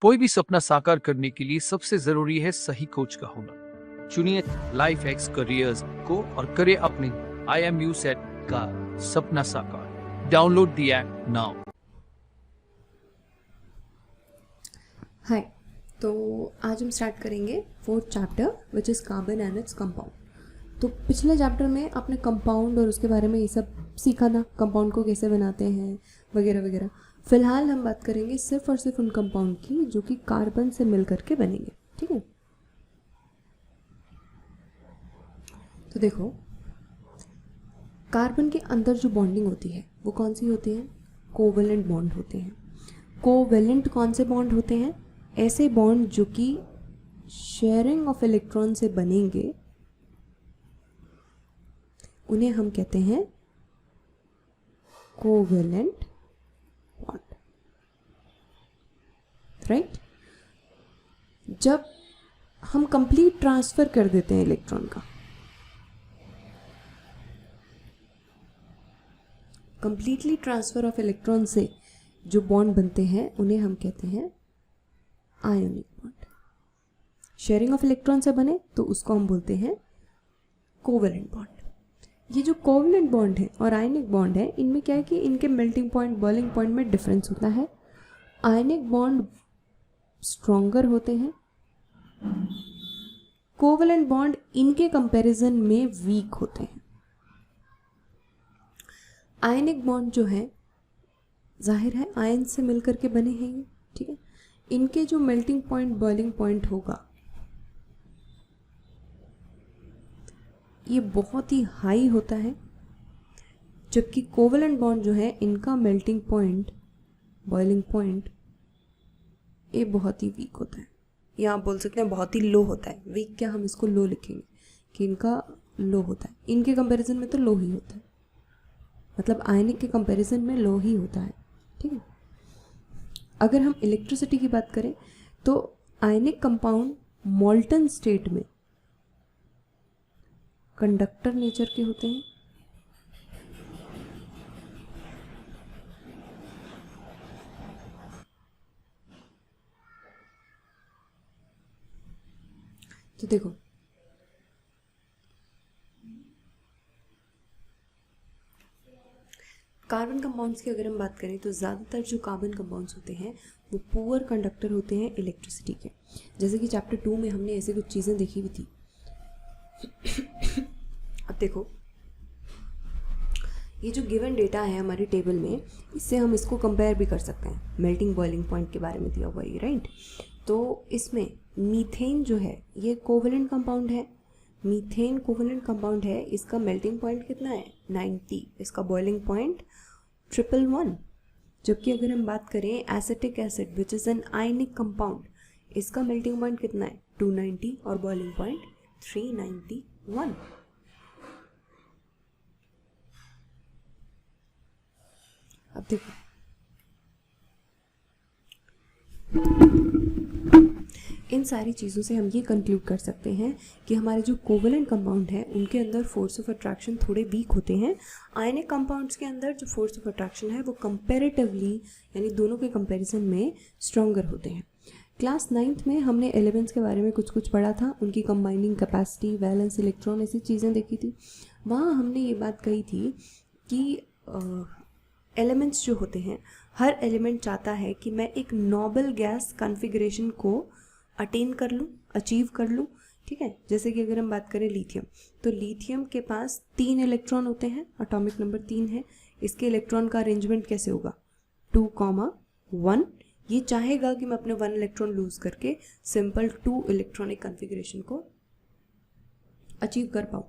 कोई भी सपना साकार करने के लिए सबसे जरूरी है सही कोच का होना। चुनिए लाइफ एक्स करियर्स को और करें अपने IMU सेट का सपना साकार। Download the app now. Hi, तो आज हम स्टार्ट करेंगे fourth chapter which is carbon and its compound. तो पिछले चैप्टर में आपने कंपाउंड और उसके बारे में ये सब सीखा था, कंपाउंड को कैसे बनाते हैं वगैरह वगैरह। फिलहाल हम बात करेंगे सिर्फ और सिर्फ उन कंपाउंड की जो कि कार्बन से मिल करके बनेंगे, ठीक है। तो देखो, कार्बन के अंदर जो बॉन्डिंग होती है वो कौन सी होती है? कोवेलेंट बॉन्ड होते हैं। कोवेलेंट कौन से बॉन्ड होते हैं? ऐसे बॉन्ड जो कि शेयरिंग ऑफ इलेक्ट्रॉन से बनेंगे, उन्हें हम कहते हैं कोवेलेंट बॉन्ड, राइट। जब हम कंप्लीट ट्रांसफर कर देते हैं इलेक्ट्रॉन का, कंप्लीटली ट्रांसफर ऑफ इलेक्ट्रॉन से जो बॉन्ड बनते हैं उन्हें हम कहते हैं ionic bond. Sharing of electron से बने तो उसको हम बोलते हैं कोवेलेंट बॉन्ड। ये जो कोवेलेंट बॉन्ड है और आयनिक बॉन्ड है, इनमें क्या है कि इनके मेल्टिंग पॉइंट, बॉइलिंग पॉइंट में डिफरेंस होता है। आयनिक बॉन्ड स्ट्रॉन्गर होते हैं, कोवेलेंट बॉन्ड इनके कंपैरिजन में वीक होते हैं। आयनिक बॉन्ड जो है, जाहिर है आयन से मिलकर के बने हैं ये, ठीक है। इनके जो मेल्टिंग पॉइंट, बॉइलिंग पॉइंट होगा, ये बहुत ही हाई होता है, जबकि कोवेलेंट बॉन्ड जो है इनका मेल्टिंग पॉइंट, बॉइलिंग पॉइंट ये बहुत ही वीक होता है, या आप बोल सकते हैं बहुत ही लो होता है। वीक क्या, हम इसको लो लिखेंगे कि इनका लो होता है। इनके कंपैरिजन में तो लो ही होता है, मतलब आयनिक के कंपैरिजन में लो ही होता है, ठीक है। अगर हम इलेक्ट्रिसिटी की बात करें तो आयनिक कंपाउंड मॉल्टन स्टेट में कंडक्टर नेचर के होते हैं, तो देखो कार्बन कंपाउंड्स की अगर हम बात करें तो ज़्यादातर जो कार्बन कंपाउंड्स होते हैं वो पुअर कंडक्टर होते हैं इलेक्ट्रिसिटी के। जैसे कि चैप्टर 2 में हमने ऐसी कुछ चीज़ें देखी हुई थी। अब देखो, ये जो गिवन डेटा है हमारे टेबल में, इससे हम इसको कंपेयर भी कर सकते हैं। मेल्टिंग बॉइलिंग पॉइंट के बारे में दिया हुआ है, राइट। तो इसमें मीथेन जो है ये कोवेलेंट कंपाउंड है। मीथेन कोवेलेंट कंपाउंड है, इसका मेल्टिंग पॉइंट कितना है? 90। इसका बॉइलिंग पॉइंट 111। जबकि अगर हम बात करें acetic acid which is an ionic compound, इसका मेल्टिंग पॉइंट कितना है? 290 और बॉइलिंग पॉइंट 391। अब देखो, इन सारी चीज़ों से हम ये कंक्लूड कर सकते हैं कि हमारे जो कोवेलेंट कंपाउंड है उनके अंदर फोर्स ऑफ अट्रैक्शन थोड़े वीक होते हैं। आयनिक कंपाउंड्स के अंदर जो फोर्स ऑफ अट्रैक्शन है वो कंपैरेटिवली, यानी दोनों के कंपैरिजन में स्ट्रॉन्गर होते हैं। क्लास 9th में हमने एलिमेंट्स के बारे में कुछ कुछ पढ़ा था, उनकी कंबाइनिंग कैपेसिटी, वैलेंस इलेक्ट्रॉन, ऐसी चीज़ें देखी थी। वहाँ हमने ये बात कही थी कि एलिमेंट्स जो होते हैं, हर एलिमेंट चाहता है कि मैं एक नोबल गैस कॉन्फ़िगरेशन को अटेन कर लूँ, अचीव कर लूँ, ठीक है। जैसे कि अगर हम बात करें लिथियम, तो लिथियम के पास 3 इलेक्ट्रॉन होते हैं, एटॉमिक नंबर 3 है। इसके इलेक्ट्रॉन का अरेंजमेंट कैसे होगा? 2,1। ये चाहेगा कि मैं अपने 1 इलेक्ट्रॉन लूज करके सिंपल 2 इलेक्ट्रॉनिक कॉन्फ़िगरेशन को अचीव कर पाऊँ।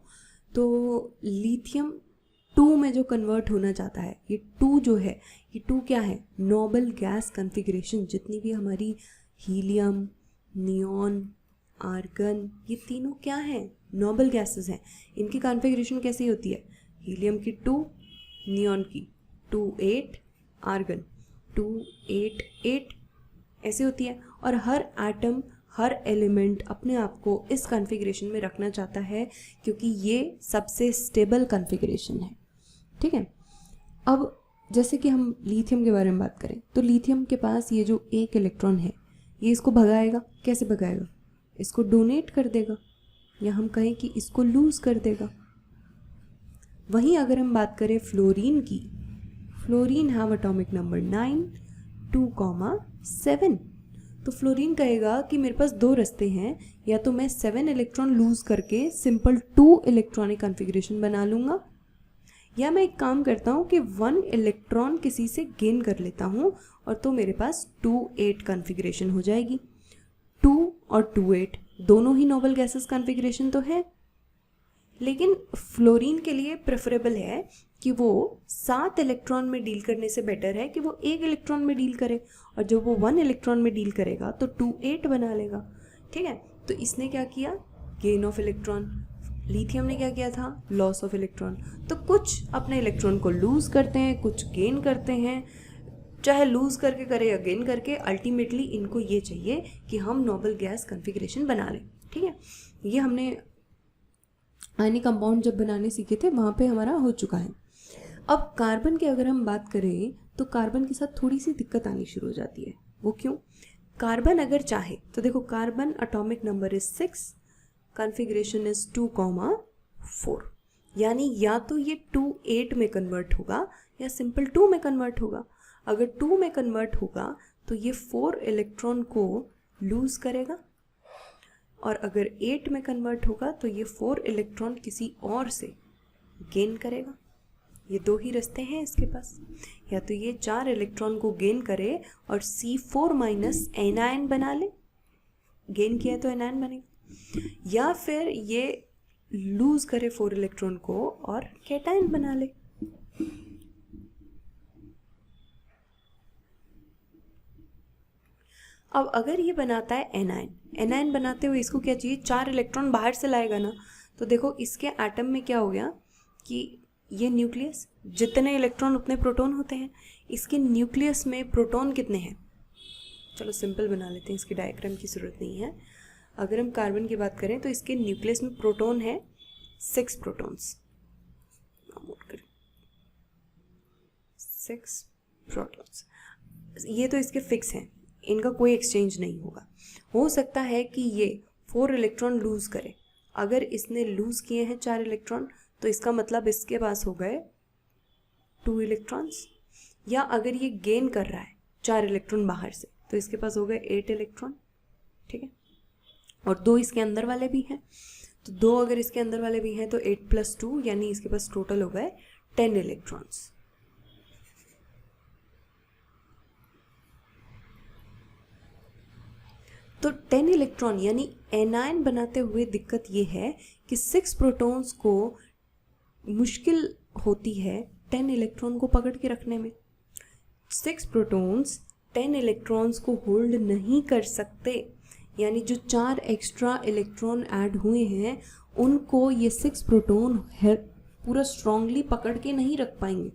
तो लिथियम 2 में जो कन्वर्ट होना चाहता है, ये 2 जो है, ये 2 क्या है? Noble gas configuration. जितनी भी हमारी हीलियम, नियॉन, आर्गन, ये तीनों क्या हैं? नोबल गैसेस हैं। इनकी कॉन्फ़िगरेशन कैसी होती है? हीलियम की 2, नियॉन की 2,8, आर्गन 2,8,8 ऐसे होती है। और हर एटम, हर एलिमेंट अपने आप को इस कॉन्फ़िगरेशन में रखना चाहता है, क्योंकि ये सबसे स्टेबल कॉन्फ़िगरेशन है, ठीक है। अब जैसे कि हम लिथियम के बारे में बात करें तो लिथियम के पास ये जो एक इलेक्ट्रॉन है, ये इसको भगाएगा, कैसे भगाएगा? इसको डोनेट कर देगा, या हम कहें कि इसको लूज़ कर देगा। वहीं अगर हम बात करें फ्लोरीन की, फ्लोरीन हैव एटॉमिक नंबर 9, 2, 7। तो फ्लोरीन कहेगा कि मेरे पास दो रास्ते हैं, या तो मैं 7 इलेक्ट्रॉन लूज़ करके सिंपल 2 इलेक्ट्रॉनिक कॉन्फ़िगरेशन बना लूँगा, या मैं एक काम करता हूँ कि 1 इलेक्ट्रॉन किसी से गेन कर लेता हूँ और तो मेरे पास 2-8 कॉन्फ़िगरेशन हो जाएगी। 2 और 2-8 दोनों ही नोबल गैसेस कॉन्फ़िगरेशन तो है, लेकिन फ्लोरीन के लिए प्रेफरेबल है कि वो 7 इलेक्ट्रॉन में डील करने से बेटर है कि वो 1 इलेक्ट्रॉन में डील करे, और जब वो 1 इलेक्ट्रॉन में डील करेगा तो 2-8 बना लेगा। ठीक है, तो इसने क्या किया? Gain of electron. लिथियम ने क्या किया था? Loss of electron. तो कुछ अपने इलेक्ट्रॉन को लूज़ करते हैं, कुछ गेन करते हैं, चाहे लूज़ करके करे या गेन करके, अल्टीमेटली इनको ये चाहिए कि हम नोबल गैस कॉन्फ़िगरेशन बना लें। ठीक है, ये हमने आयनिक कंपाउंड जब बनाने सीखे थे वहाँ पे हमारा हो चुका है। अब कार्बन की अगर हम बात करें तो कार्बन के साथ थोड़ी सी दिक्कत आनी शुरू हो जाती है। वो क्यों? कार्बन अगर चाहे तो देखो, carbon atomic number is 6, configuration is 2, 4, यानी या तो ये 2-8 में कन्वर्ट होगा या सिंपल 2 में कन्वर्ट होगा। अगर 2 में कन्वर्ट होगा तो ये 4 इलेक्ट्रॉन को लूज़ करेगा, और अगर 8 में कन्वर्ट होगा तो ये 4 इलेक्ट्रॉन किसी और से गेन करेगा। ये दो ही रास्ते हैं इसके पास, या तो ये 4 इलेक्ट्रॉन को गेन करे और C4- एनायन बना ले, गेन किया तो एनायन बनेगा, या फिर ये लूज़ करे 4 इलेक्ट्रॉन को और कैटायन बना ले। अब अगर ये बनाता है एनायन, एनायन बनाते हुए इसको क्या चाहिए? 4 इलेक्ट्रॉन बाहर से लाएगा ना। तो देखो इसके एटम में क्या हो गया कि ये न्यूक्लियस, जितने इलेक्ट्रॉन उतने प्रोटॉन होते हैं। इसके न्यूक्लियस में प्रोटॉन कितने हैं? चलो सिंपल बना लेते हैं, इसकी डायग्राम की ज़रूरत नहीं है। अगर हम कार्बन की बात करें तो इसके न्यूक्लियस में प्रोटॉन है 6 प्रोटॉन्स, 6 प्रोटॉन्स। ये तो इसके फिक्स हैं, इनका कोई एक्सचेंज नहीं होगा। हो सकता है कि ये 4 इलेक्ट्रॉन लूज़ करे। अगर इसने लूज़ किए हैं 4 इलेक्ट्रॉन तो इसका मतलब इसके पास हो गए 2 इलेक्ट्रॉन्स, या अगर ये गेन कर रहा है 4 इलेक्ट्रॉन बाहर से तो इसके पास हो गए 8 इलेक्ट्रॉन। ठीक है, और 2 इसके अंदर वाले भी हैं, तो 2 अगर इसके अंदर वाले भी हैं तो 8 + 2 यानी इसके पास टोटल हो गए 10 इलेक्ट्रॉन्स। तो 10 इलेक्ट्रॉन यानी एनायन बनाते हुए दिक्कत ये है कि 6 प्रोटॉन्स को मुश्किल होती है 10 इलेक्ट्रॉन को पकड़ के रखने में। 6 प्रोटॉन्स 10 इलेक्ट्रॉन्स को होल्ड नहीं कर सकते, यानी जो 4 एक्स्ट्रा इलेक्ट्रॉन ऐड हुए हैं उनको ये 6 प्रोटॉन पूरा स्ट्रांगली पकड़ के नहीं रख पाएंगे,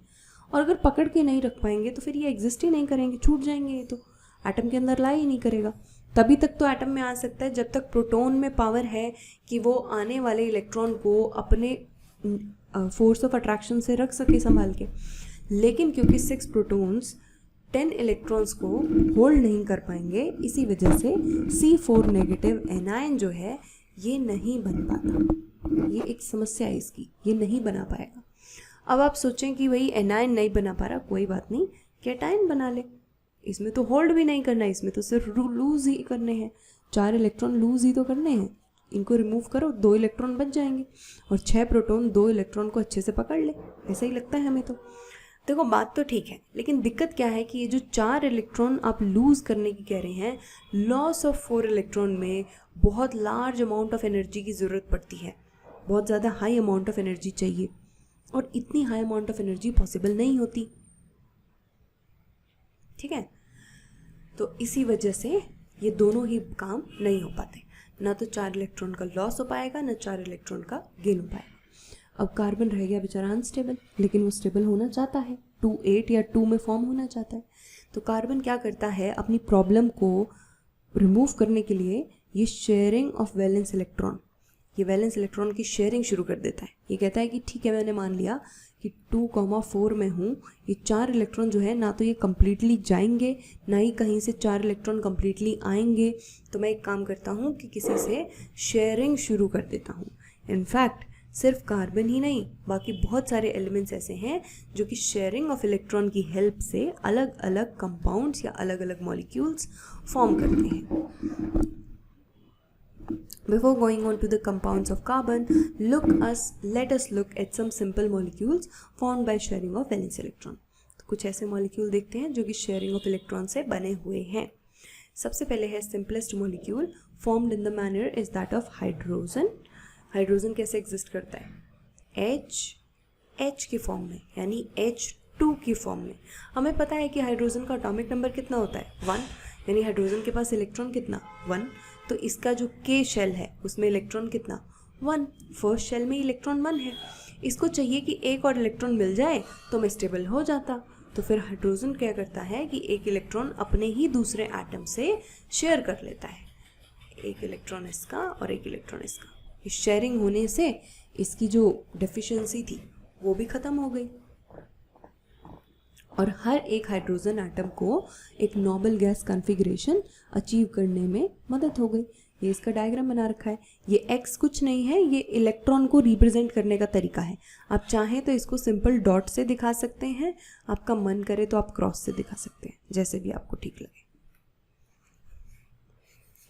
और अगर पकड़ के नहीं रख पाएंगे तो फिर ये एग्जिस्ट ही नहीं करेंगे, छूट जाएंगे, ये तो एटम के अंदर ला ही नहीं करेगा। तभी तक तो एटम में आ सकता है जब तक प्रोटॉन में पावर है कि वो आने वाले इलेक्ट्रॉन को अपने फोर्स ऑफ अट्रैक्शन से रख सके संभाल के। लेकिन क्योंकि 6 प्रोटॉन्स 10 इलेक्ट्रॉन्स को होल्ड नहीं कर पाएंगे, इसी वजह से C4- एनायन जो है ये नहीं बन पाता। ये एक समस्या है इसकी, ये नहीं बना पाएगा। अब आप सोचें कि भाई एनायन नहीं बना पा रहा, कोई बात नहीं, कैटायन बना ले। इसमें तो होल्ड भी नहीं करना है, इसमें तो सिर्फ लूज़ ही करने हैं, 4 इलेक्ट्रॉन लूज़ ही तो करने हैं। इनको रिमूव करो, 2 इलेक्ट्रॉन बच जाएंगे, और 6 प्रोटॉन 2 इलेक्ट्रॉन को अच्छे से पकड़ ले। ऐसा ही लगता है हमें तो। देखो बात तो ठीक है, लेकिन दिक्कत क्या है कि ये जो 4 इलेक्ट्रॉन आप लूज़ करने की कह रहे हैं, लॉस ऑफ 4 इलेक्ट्रॉन में बहुत लार्ज अमाउंट ऑफ एनर्जी की ज़रूरत पड़ती है, बहुत ज़्यादा हाई अमाउंट ऑफ एनर्जी चाहिए, और इतनी high amount of energy possible नहीं होती। ठीक है, तो इसी वजह से ये दोनों ही काम नहीं हो पाते, ना तो 4 इलेक्ट्रॉन का लॉस हो पाएगा, ना 4 इलेक्ट्रॉन का गेन हो पाएगा। अब कार्बन रह गया बेचारा अनस्टेबल, लेकिन वो स्टेबल होना चाहता है, 2-8 या 2 में फॉर्म होना चाहता है। तो कार्बन क्या करता है, अपनी प्रॉब्लम को रिमूव करने के लिए ये शेयरिंग ऑफ वैलेंस इलेक्ट्रॉन, ये वैलेंस इलेक्ट्रॉन की शेयरिंग शुरू कर देता है। ये कहता है कि ठीक है, मैंने मान लिया कि 2,4 में हूँ, ये 4 इलेक्ट्रॉन जो है ना तो ये कम्प्लीटली जाएंगे ना ही कहीं से 4 इलेक्ट्रॉन कम्प्लीटली आएंगे। तो मैं एक काम करता हूँ कि किसी से शेयरिंग शुरू कर देता हूँ। इनफैक्ट सिर्फ कार्बन ही नहीं, बाकी बहुत सारे एलिमेंट्स ऐसे हैं जो कि शेयरिंग ऑफ इलेक्ट्रॉन की हेल्प से अलग अलग कंपाउंड्स या अलग अलग मॉलिक्यूल्स फॉर्म करते हैं। Before going on to the compounds of carbon, let us look at some simple molecules formed by sharing of valence electron. तो कुछ ऐसे मॉलिक्यूल देखते हैं जो कि शेयरिंग ऑफ इलेक्ट्रॉन से बने हुए हैं। सबसे पहले है simplest molecule formed in the manner is that of hydrogen. Hydrogen कैसे एग्जिस्ट करता है? H की फॉर्म में, यानी H2 की फॉर्म में। हमें पता है कि हाइड्रोजन का एटॉमिक नंबर कितना होता है? 1, यानी हाइड्रोजन के पास इलेक्ट्रॉन कितना? 1। तो इसका जो K शेल है उसमें इलेक्ट्रॉन कितना? 1। फर्स्ट शेल में इलेक्ट्रॉन 1 है। इसको चाहिए कि एक और इलेक्ट्रॉन मिल जाए तो मैं स्टेबल हो जाता। तो फिर हाइड्रोजन क्या करता है कि एक इलेक्ट्रॉन अपने ही दूसरे एटम से शेयर कर लेता है, एक इलेक्ट्रॉन इसका और एक इलेक्ट्रॉन इसका। इस शेयरिंग होने से इसकी जो डेफिशिएंसी थी वो भी ख़त्म हो गई और हर एक हाइड्रोजन एटम को एक नोबल गैस कॉन्फ़िगरेशन अचीव करने में मदद हो गई। ये इसका डायग्राम बना रखा है। ये x कुछ नहीं है, ये इलेक्ट्रॉन को रिप्रेजेंट करने का तरीका है। आप चाहें तो इसको सिंपल डॉट से दिखा सकते हैं, आपका मन करे तो आप क्रॉस से दिखा सकते हैं, जैसे भी आपको ठीक लगे।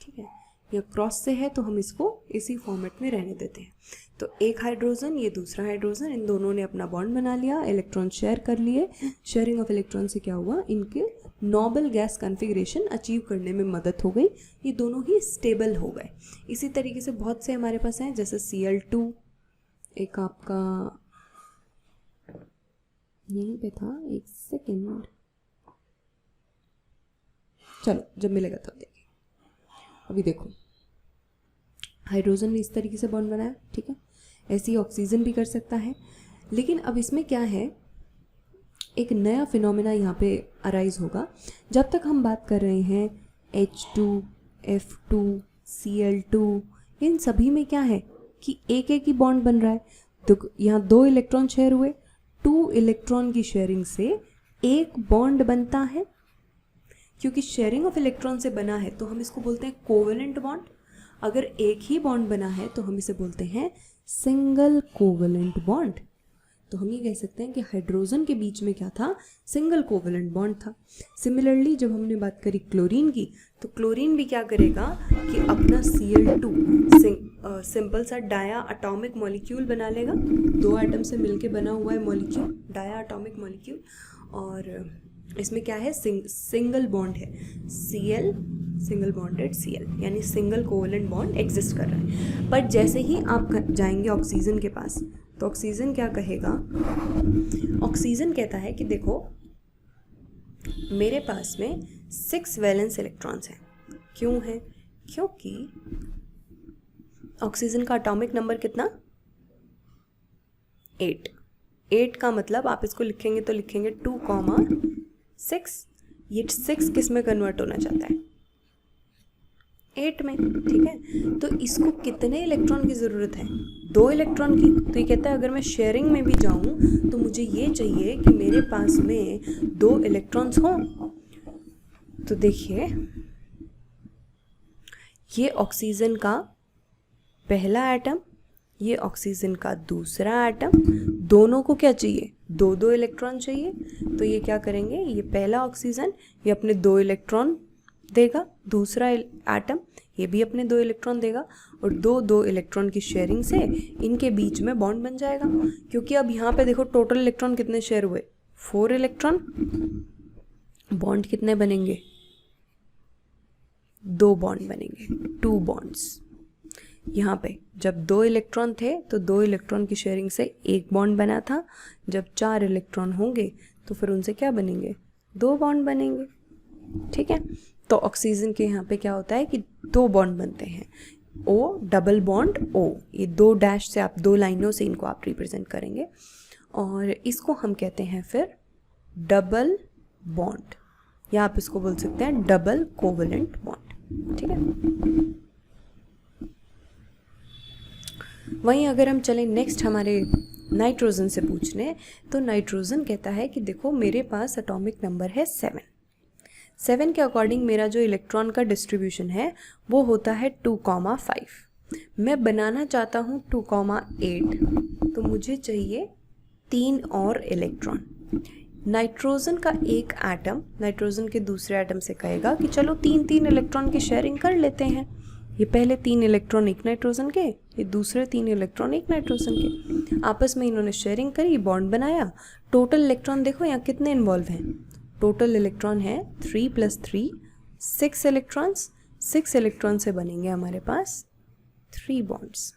ठीक है, या क्रॉस से है तो हम इसको इसी फॉर्मेट में रहने देते हैं। तो एक हाइड्रोजन, ये दूसरा हाइड्रोजन, इन दोनों ने अपना बॉन्ड बना लिया, इलेक्ट्रॉन शेयर कर लिए। शेयरिंग ऑफ इलेक्ट्रॉन से क्या हुआ? इनके नोबल गैस कॉन्फ़िगरेशन अचीव करने में मदद हो गई। ये दोनों ही स्टेबल हो गए। इसी तरीके से बहुत से हमारे पास हैं, जैसे Cl2, एक आपका यहीं पे था, एक सेकेंड, चलो जब मिलेगा तब देखें। अभी देखो, हाइड्रोजन ने इस तरीके से बॉन्ड बनाया, ठीक है। ऐसे ही ऑक्सीजन भी कर सकता है। लेकिन अब इसमें क्या है, एक नया फिनोमेना यहाँ पे अराइज होगा। जब तक हम बात कर रहे हैं H2, F2, Cl2, इन सभी में क्या है कि एक एक ही बॉन्ड बन रहा है। तो यहाँ 2 इलेक्ट्रॉन शेयर हुए, 2 इलेक्ट्रॉन की शेयरिंग से एक बॉन्ड बनता है। क्योंकि शेयरिंग ऑफ इलेक्ट्रॉन से बना है तो हम इसको बोलते हैं कोवेलेंट बॉन्ड। अगर एक ही बॉन्ड बना है तो हम इसे बोलते हैं सिंगल कोवेलेंट बॉन्ड। तो हम ये कह सकते हैं कि हाइड्रोजन के बीच में क्या था? सिंगल कोवेलेंट बॉन्ड था। सिमिलरली जब हमने बात करी क्लोरीन की, तो क्लोरीन भी क्या करेगा कि अपना Cl2 सिंपल सा डाया अटोमिक मॉलिक्यूल बना लेगा। 2 एटम से मिलके बना हुआ है मॉलिक्यूल, डाया अटोमिक मॉलिक्यूल, और इसमें क्या है? सिंगल बॉन्ड है, Cl सिंगल बॉन्डेड Cl, यानी सिंगल कोवेलेंट बॉन्ड एग्जिस्ट कर रहा है। बट जैसे ही आप जाएंगे ऑक्सीजन के पास, तो ऑक्सीजन क्या कहेगा? ऑक्सीजन कहता है कि देखो मेरे पास में 6 वैलेंस इलेक्ट्रॉन्स हैं। क्यों है? क्योंकि ऑक्सीजन का एटॉमिक नंबर कितना? 8 का मतलब आप इसको लिखेंगे तो लिखेंगे 2,6। ये 6 किस में कन्वर्ट होना चाहता है? 8 में, ठीक है। तो इसको कितने इलेक्ट्रॉन की ज़रूरत है? 2 इलेक्ट्रॉन की। तो ये कहता है अगर मैं शेयरिंग में भी जाऊँ तो मुझे ये चाहिए कि मेरे पास में 2 इलेक्ट्रॉन्स हों। तो देखिए, ये ऑक्सीजन का पहला एटम, ये ऑक्सीजन का दूसरा एटम, दोनों को क्या चाहिए? 2 इलेक्ट्रॉन चाहिए। तो ये क्या करेंगे? ये पहला ऑक्सीजन ये अपने 2 इलेक्ट्रॉन देगा, दूसरा एटम ये भी अपने 2 इलेक्ट्रॉन देगा, और 2 इलेक्ट्रॉन की शेयरिंग से इनके बीच में बॉन्ड बन जाएगा। क्योंकि अब यहाँ पे देखो टोटल इलेक्ट्रॉन कितने शेयर हुए? 4 इलेक्ट्रॉन। बॉन्ड कितने बनेंगे? 2 बॉन्ड बनेंगे, 2 बॉन्ड्स। यहाँ पे जब 2 इलेक्ट्रॉन थे तो 2 इलेक्ट्रॉन की शेयरिंग से एक बॉन्ड बना था। जब 4 इलेक्ट्रॉन होंगे तो फिर उनसे क्या बनेंगे? 2 बॉन्ड बनेंगे, ठीक है। तो ऑक्सीजन के यहाँ पे क्या होता है कि 2 बॉन्ड बनते हैं, O डबल बॉन्ड O। ये 2 डैश से, आप 2 लाइनों से इनको आप रिप्रेजेंट करेंगे, और इसको हम कहते हैं फिर डबल बॉन्ड, या आप इसको बोल सकते हैं डबल कोवेलेंट बॉन्ड, ठीक है। वहीं अगर हम चलें नेक्स्ट हमारे नाइट्रोजन से पूछ रहे हैं, तो नाइट्रोजन कहता है कि देखो मेरे पास एटॉमिक नंबर है 7 के अकॉर्डिंग मेरा जो इलेक्ट्रॉन का डिस्ट्रीब्यूशन है वो होता है 2,5। मैं बनाना चाहता हूँ 2,8, तो मुझे चाहिए 3 और इलेक्ट्रॉन। नाइट्रोजन का एक एटम नाइट्रोजन के दूसरे एटम से कहेगा कि चलो 3 इलेक्ट्रॉन की शेयरिंग कर लेते हैं। ये पहले 3 इलेक्ट्रॉन एक नाइट्रोजन के, ये दूसरे 3 इलेक्ट्रॉन एक नाइट्रोजन के, आपस में इन्होंने शेयरिंग करी, बॉन्ड बनाया। टोटल इलेक्ट्रॉन देखो यहाँ कितने इन्वॉल्व हैं, टोटल इलेक्ट्रॉन है 3 + 3 6 इलेक्ट्रॉन्स। 6 इलेक्ट्रॉन से बनेंगे हमारे पास 3 बॉन्ड्स,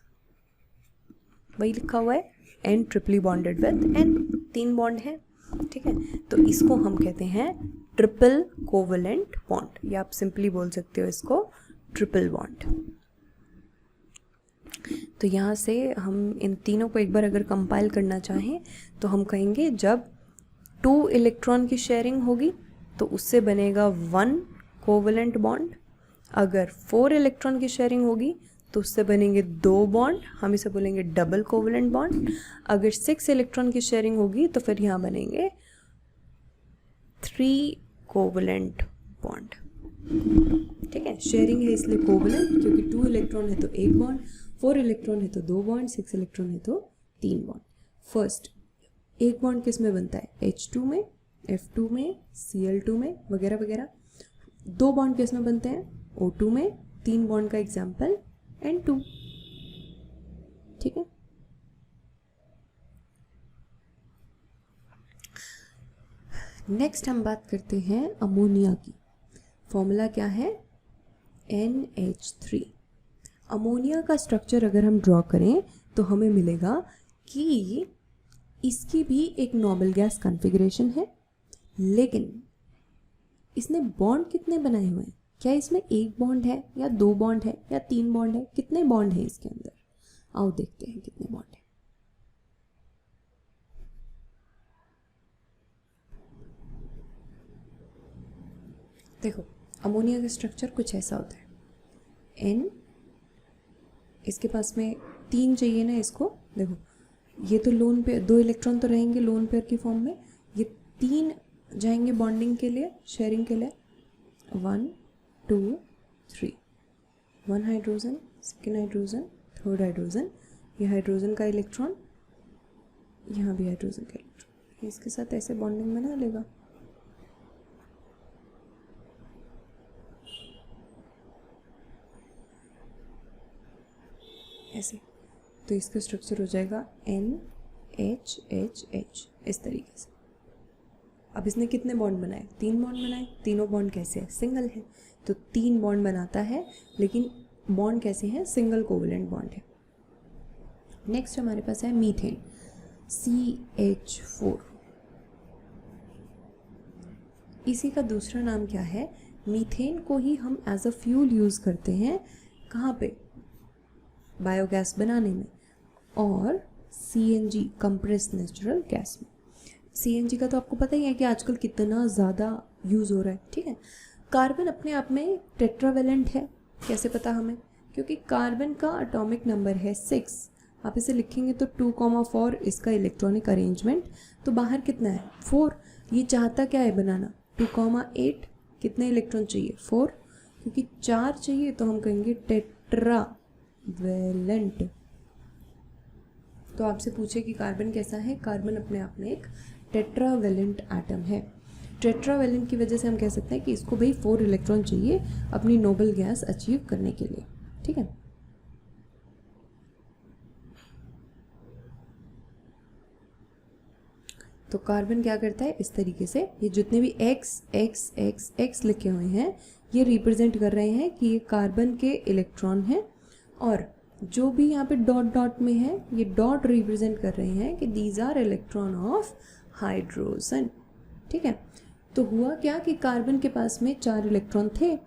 वही लिखा हुआ है n triply bonded with n, 3 bond है, ठीक है। तो इसको हम कहते हैं ट्रिपल कोवेलेंट बॉन्ड, या आप सिंपली बोल सकते हो इसको ट्रिपल बॉन्ड। तो यहाँ से हम इन तीनों को एक बार अगर कंपाइल करना चाहें तो हम कहेंगे जब 2 इलेक्ट्रॉन की शेयरिंग होगी तो उससे बनेगा 1 कोवेलेंट बॉन्ड। अगर 4 इलेक्ट्रॉन की शेयरिंग होगी तो उससे बनेंगे 2 बॉन्ड, हम इसे बोलेंगे डबल कोवेलेंट बॉन्ड। अगर 6 इलेक्ट्रॉन की शेयरिंग होगी तो फिर यहाँ बनेंगे 3 कोवेलेंट बॉन्ड, ठीक है। शेयरिंग है इसलिए कोवेलेंट, क्योंकि 2 इलेक्ट्रॉन है तो 1 बॉन्ड, 4 इलेक्ट्रॉन है तो 2 बॉन्ड, 6 इलेक्ट्रॉन है तो 3 बॉन्ड। फर्स्ट एक बॉन्ड किस में बनता है, H2 में, F2 में, Cl2 में, वगैरह वगैरह। 2 बॉन्ड किस में बनते हैं, O2 में। 3 बॉन्ड का एग्जाम्पल N2, ठीक है। नेक्स्ट हम बात करते हैं अमोनिया की। फॉर्मूला क्या है, NH3। अमोनिया का स्ट्रक्चर अगर हम ड्रॉ करें तो हमें मिलेगा कि इसकी भी एक नोबल गैस कॉन्फ़िगरेशन है, लेकिन इसने बॉन्ड कितने बनाए हुए हैं, क्या इसमें 1 बॉन्ड है या 2 बॉन्ड है या 3 बॉन्ड है, कितने बॉन्ड है इसके अंदर, आओ देखते हैं कितने बॉन्ड है। देखो अमोनिया का स्ट्रक्चर कुछ ऐसा होता है, N, इसके पास में 3 चाहिए ना इसको, देखो ये तो लोन पे 2 इलेक्ट्रॉन तो रहेंगे लोन पेयर की फॉर्म में, ये 3 जाएंगे बॉन्डिंग के लिए, शेयरिंग के लिए, 1 2 3, 1 hydrogen, second hydrogen, third hydrogen, ये हाइड्रोजन का इलेक्ट्रॉन, यहाँ भी हाइड्रोजन का इलेक्ट्रॉन, इसके साथ ऐसे बॉन्डिंग बना लेगा। ऐसे तो इसका स्ट्रक्चर हो जाएगा NHHH इस तरीके से। अब इसने कितने बॉन्ड बनाए, 3 बॉन्ड बनाए। तीनों बॉन्ड कैसे है, सिंगल है, तो 3 बॉन्ड बनाता है, लेकिन बॉन्ड कैसे हैं, सिंगल कोवेलेंट बॉन्ड है। नेक्स्ट हमारे पास है मीथेन, CH4। इसी का दूसरा नाम क्या है, मीथेन को ही हम एज अ फ्यूल यूज़ करते हैं, कहाँ पे, बायोगैस बनाने में, और CNG कंप्रेस्ड नेचुरल गैस में। CNG का तो आपको पता ही है कि आजकल कितना ज़्यादा यूज़ हो रहा है, ठीक है। कार्बन अपने आप में टेट्रावेलेंट है, कैसे पता हमें, क्योंकि कार्बन का एटॉमिक नंबर है 6, आप इसे लिखेंगे तो 2,4 इसका इलेक्ट्रॉनिक अरेंजमेंट, तो बाहर कितना है 4। ये चाहता क्या है बनाना 2,8, कितने इलेक्ट्रॉन चाहिए 4, क्योंकि 4 चाहिए तो हम कहेंगे टेट्रावेलेंट। तो आपसे पूछे कि कार्बन कैसा है, कार्बन अपने आप में एक टेट्रावेलेंट एटम है। टेट्रावेलेंट की वजह से हम कह सकते हैं कि इसको भाई 4 इलेक्ट्रॉन चाहिए अपनी नोबल गैस अचीव करने के लिए, ठीक है। तो कार्बन क्या करता है, इस तरीके से ये जितने भी X X X X लिखे हुए हैं ये रिप्रेजेंट कर रहे हैं कि ये कार्बन के इलेक्ट्रॉन हैं, और जो भी यहाँ पे डॉट डॉट में है ये डॉट रिप्रेजेंट कर रहे हैं कि these are electron of hydrogen, ठीक है। तो हुआ क्या कि कार्बन के पास में 4 इलेक्ट्रॉन थे,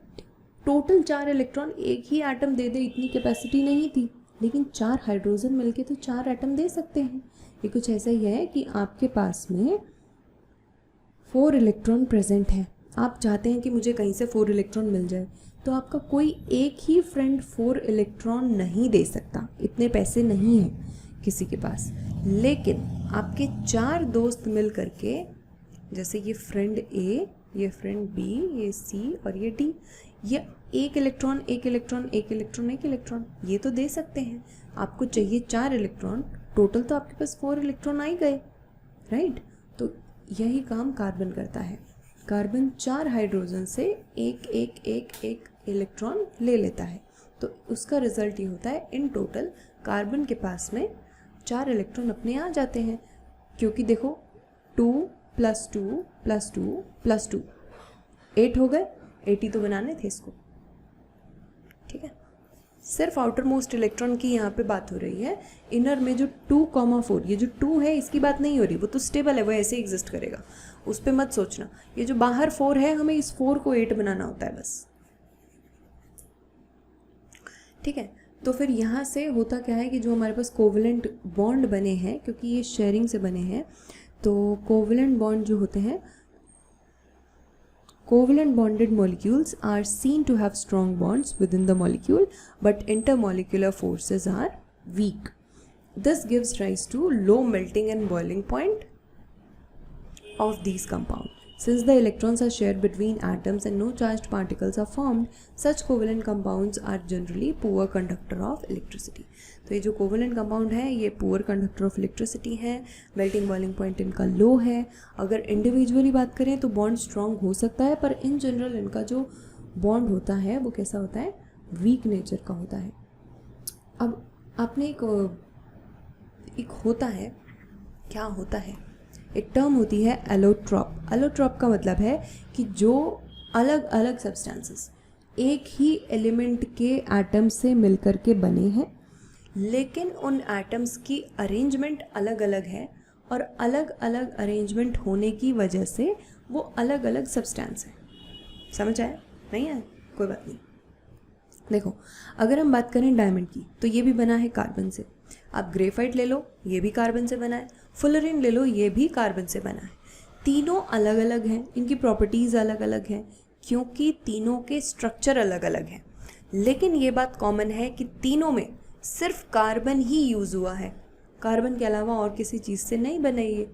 टोटल 4 इलेक्ट्रॉन एक ही एटम दे दे इतनी कैपेसिटी नहीं थी, लेकिन 4 हाइड्रोजन मिलके तो 4 एटम दे सकते हैं। ये कुछ ऐसा ही है कि आपके पास में 4 इलेक्ट्रॉन प्रेजेंट है, आप चाहते हैं कि मुझे कहीं से 4 इलेक्ट्रॉन मिल जाए, तो आपका कोई एक ही फ्रेंड 4 इलेक्ट्रॉन नहीं दे सकता, इतने पैसे नहीं हैं किसी के पास। लेकिन आपके 4 दोस्त मिल करके, जैसे ये फ्रेंड ए, ये फ्रेंड बी, ये सी और ये डी, ये एक इलेक्ट्रॉन एक इलेक्ट्रॉन एक इलेक्ट्रॉन एक इलेक्ट्रॉन ये तो दे सकते हैं। आपको चाहिए 4 इलेक्ट्रॉन, टोटल तो आपके पास 4 इलेक्ट्रॉन आ ही गए, राइट। तो यही काम कार्बन करता है। कार्बन 4 हाइड्रोजन से एक एक एक एक इलेक्ट्रॉन ले लेता है, तो उसका रिजल्ट ये होता है इन टोटल कार्बन के पास में 4 इलेक्ट्रॉन अपने आ जाते हैं, क्योंकि देखो 2 + 2 + 2 + 2 8 हो गए, 80 तो बनाने थे इसको, ठीक है। सिर्फ आउटर मोस्ट इलेक्ट्रॉन की यहाँ पे बात हो रही है। इनर में जो 2,4, ये जो 2 है इसकी बात नहीं हो रही, वो तो स्टेबल है, वो ऐसे एग्जिस्ट करेगा, उस पर मत सोचना। ये जो बाहर 4 है, हमें इस 4 को 8 बनाना होता है बस, ठीक है। तो फिर यहाँ से होता क्या है कि जो हमारे पास कोवलेंट बॉन्ड बने हैं, क्योंकि ये शेयरिंग से बने हैं, तो कोवलेंट बॉन्ड जो होते हैं, covalent bonded molecules are seen to have strong bonds within the molecule, but intermolecular forces are weak. This gives rise to low melting and boiling point of these compounds. Since the electrons are shared between atoms and no charged particles are formed, such covalent compounds are generally poor conductor of electricity. तो ये जो covalent compound है ये poor conductor of electricity है, melting boiling point इनका लो है। अगर individually बात करें तो बॉन्ड स्ट्रॉन्ग हो सकता है, पर इन जनरल इनका जो बॉन्ड होता है वो कैसा होता है, वीक नेचर का होता है। अब आपने एक होता है, क्या होता है, एक टर्म होती है एलोट्रॉप। एलोट्रॉप का मतलब है कि जो अलग अलग सब्सटेंसेस एक ही एलिमेंट के एटम से मिलकर के बने हैं, लेकिन उन एटम्स की अरेंजमेंट अलग अलग है, और अलग अलग अरेंजमेंट होने की वजह से वो अलग अलग सब्सटेंस है। समझ आया? नहीं आया? कोई बात नहीं। देखो, अगर हम बात करें डायमंड की, तो ये भी बना है कार्बन से। आप ग्रेफाइट ले लो, ये भी कार्बन से बना है। फुलरिन ले लो, ये भी कार्बन से बना है। तीनों अलग अलग हैं, इनकी प्रॉपर्टीज़ अलग अलग हैं, क्योंकि तीनों के स्ट्रक्चर अलग अलग हैं। लेकिन ये बात कॉमन है कि तीनों में सिर्फ कार्बन ही यूज़ हुआ है, कार्बन के अलावा और किसी चीज़ से नहीं बने ये।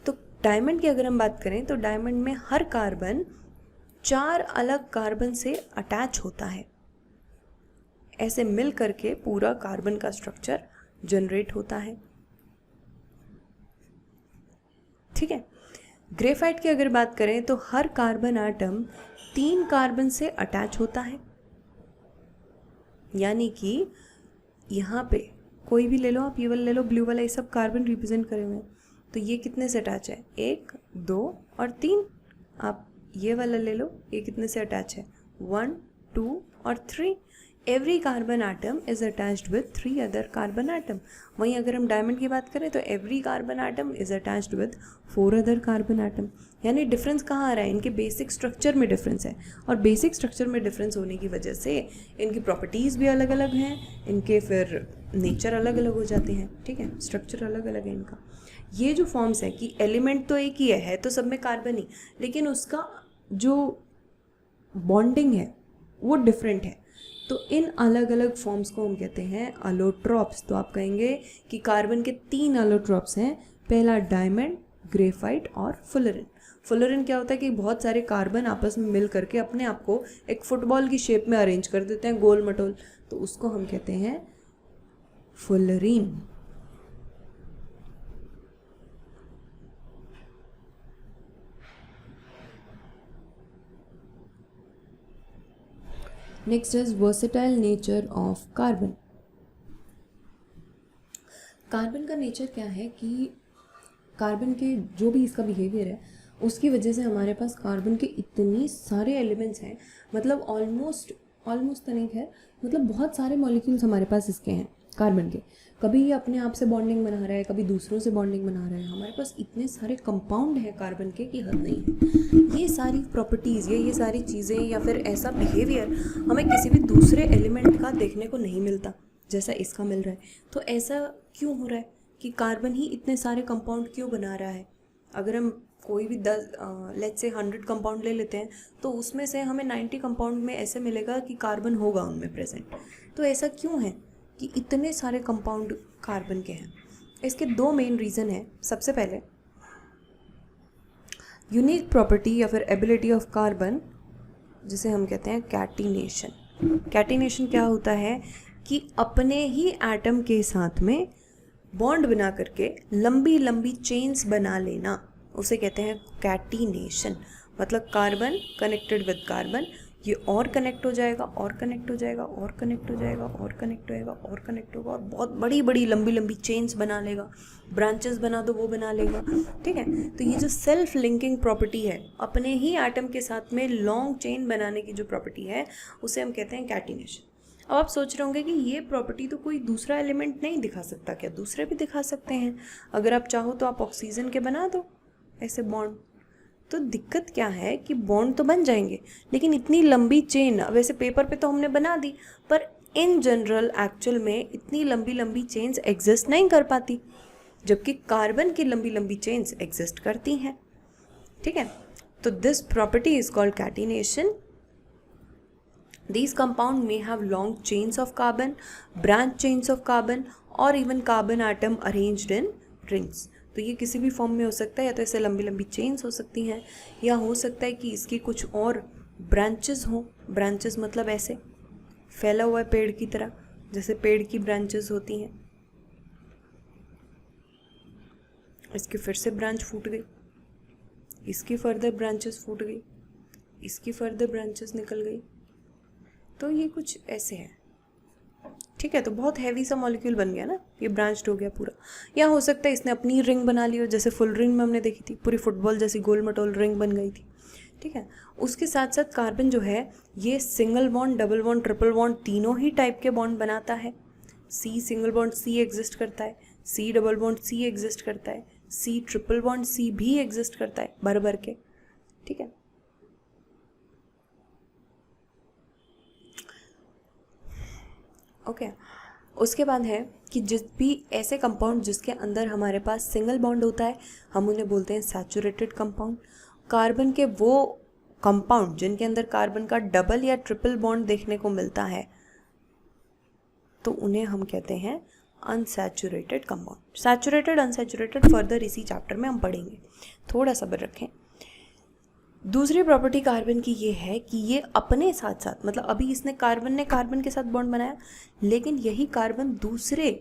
तो डायमंड की अगर हम बात करें तो डायमंड में हर कार्बन 4 अलग कार्बन से अटैच होता है। ऐसे मिल करके पूरा कार्बन का स्ट्रक्चर जनरेट होता है, ठीक है। ग्रेफाइट की अगर बात करें तो हर कार्बन आटम 3 कार्बन से अटैच होता है, यानी कि यहाँ पे कोई भी ले लो आप, ये वाला ले लो, ब्लू वाला, ये सब कार्बन रिप्रेजेंट करे हुए हैं। तो ये कितने से अटैच है, 1, 2 और 3। आप ये वाला ले लो, ये कितने से अटैच है, 1, 2 और 3। Every carbon atom is attached with 3 other carbon atom. वहीं अगर हम डायमंड की बात करें तो every carbon atom is attached with 4 other carbon atom. यानी डिफरेंस कहाँ आ रहा है, इनके बेसिक स्ट्रक्चर में डिफरेंस है, और बेसिक स्ट्रक्चर में डिफरेंस होने की वजह से इनकी प्रॉपर्टीज़ भी अलग अलग हैं, इनके फिर नेचर अलग अलग हो जाते हैं, ठीक है, स्ट्रक्चर अलग अलग है इनका। ये जो फॉर्म्स है कि एलिमेंट तो एक ही है तो सब में कार्बन ही, लेकिन उसका जो बॉन्डिंग है वो डिफरेंट है। तो इन अलग अलग फॉर्म्स को हम कहते हैं अलोट्रॉप्स। तो आप कहेंगे कि कार्बन के 3 अलोट्रॉप्स हैं, पहला डायमंड, ग्रेफाइट और फुलरिन। फुलरिन क्या होता है कि बहुत सारे कार्बन आपस में मिल करके अपने आप को एक फुटबॉल की शेप में अरेंज कर देते हैं, गोल मटोल, तो उसको हम कहते हैं fullerene. Next is versatile nature of carbon. Carbon का नेचर क्या है कि कार्बन के जो भी इसका बिहेवियर है उसकी वजह से हमारे पास कार्बन के इतने सारे एलिमेंट्स हैं, मतलब ऑलमोस्ट तो नहीं है, मतलब बहुत सारे मॉलिक्यूल्स हमारे पास इसके हैं कार्बन के। कभी ये अपने आप से बॉन्डिंग बना रहा है, कभी दूसरों से बॉन्डिंग बना रहा है। हमारे पास इतने सारे कंपाउंड हैं कार्बन के कि हद नहीं है। ये सारी प्रॉपर्टीज़ या ये सारी चीज़ें या फिर ऐसा बिहेवियर हमें किसी भी दूसरे एलिमेंट का देखने को नहीं मिलता जैसा इसका मिल रहा है। तो ऐसा क्यों हो रहा है कि कार्बन ही इतने सारे कंपाउंड क्यों बना रहा है? अगर हम कोई भी 10 लेट्स से 100 कंपाउंड ले लेते हैं तो उसमें से हमें 90 कंपाउंड में ऐसे मिलेगा कि कार्बन होगा उनमें प्रेजेंट। तो ऐसा क्यों है कि इतने सारे कंपाउंड कार्बन के हैं? इसके दो मेन रीज़न है। सबसे पहले यूनिक प्रॉपर्टी या फिर एबिलिटी ऑफ कार्बन, जिसे हम कहते हैं कैटिनेशन। कैटिनेशन क्या होता है कि अपने ही एटम के साथ में बॉन्ड बना करके लंबी लंबी चेन्स बना लेना, उसे कहते हैं कैटिनेशन। मतलब कार्बन कनेक्टेड विद कार्बन, ये और कनेक्ट हो जाएगा और कनेक्ट हो जाएगा और कनेक्ट हो जाएगा और कनेक्ट होएगा और कनेक्ट होगा और बहुत बड़ी बड़ी लंबी लंबी चेन्स बना लेगा, ब्रांचेस बना दो वो बना लेगा। ठीक है, तो ये जो सेल्फ लिंकिंग प्रॉपर्टी है, अपने ही एटम के साथ में लॉन्ग चेन बनाने की जो प्रॉपर्टी है, उसे हम कहते हैं कैटिनेशन। अब आप सोच रहे होंगे कि ये प्रॉपर्टी तो कोई दूसरा एलिमेंट नहीं दिखा सकता, क्या दूसरे भी दिखा सकते हैं? अगर आप चाहो तो आप ऑक्सीजन के बना दो ऐसे बॉन्ड। तो दिक्कत क्या है कि बॉन्ड तो बन जाएंगे, लेकिन इतनी लंबी चेन, वैसे पेपर पे तो हमने बना दी, पर इन जनरल एक्चुअल में इतनी लंबी लंबी चेन्स एग्जिस्ट नहीं कर पाती, जबकि कार्बन की लंबी लंबी चेन्स एग्जिस्ट करती हैं। ठीक है, तो this property is called catenation. These compound may have long chains of carbon, branch chains of carbon और even carbon atom arranged in rings। तो ये किसी भी फॉर्म में हो सकता है, या तो ऐसे लंबी लंबी चेन्स हो सकती हैं, या हो सकता है कि इसकी कुछ और ब्रांचेस हों। ब्रांचेस मतलब ऐसे फैला हुआ है पेड़ की तरह, जैसे पेड़ की ब्रांचेस होती हैं। इसकी फिर से ब्रांच फूट गई, इसकी फर्दर ब्रांचेस फूट गई, इसकी फर्दर ब्रांचेस निकल गई, तो ये कुछ ऐसे है। ठीक है, तो बहुत हैवी सा मॉलिक्यूल बन गया ना, ये ब्रांच्ड हो गया पूरा। या हो सकता है इसने अपनी रिंग बना ली हो, जैसे फुल रिंग में हमने देखी थी, पूरी फुटबॉल जैसी गोल मटोल रिंग बन गई थी। ठीक है, उसके साथ साथ कार्बन जो है ये single bond, double bond, triple bond, तीनों ही टाइप के बॉन्ड बनाता है। C single bond C exist करता है, C double bond C exist करता है, सी ट्रिपल बॉन्ड सी भी एग्जिस्ट करता है भर भर के। ठीक है, ओके उसके बाद है कि जिस भी ऐसे कंपाउंड जिसके अंदर हमारे पास सिंगल बॉन्ड होता है, हम उन्हें बोलते हैं सैचुरेटेड कंपाउंड। कार्बन के वो कंपाउंड जिनके अंदर कार्बन का डबल या ट्रिपल बॉन्ड देखने को मिलता है, तो उन्हें हम कहते हैं unsaturated compound. Saturated unsaturated further इसी चैप्टर में हम पढ़ेंगे, थोड़ा सब्र रखें। दूसरी प्रॉपर्टी कार्बन की ये है कि ये अपने साथ साथ, मतलब अभी इसने कार्बन ने कार्बन के साथ बॉन्ड बनाया, लेकिन यही कार्बन दूसरे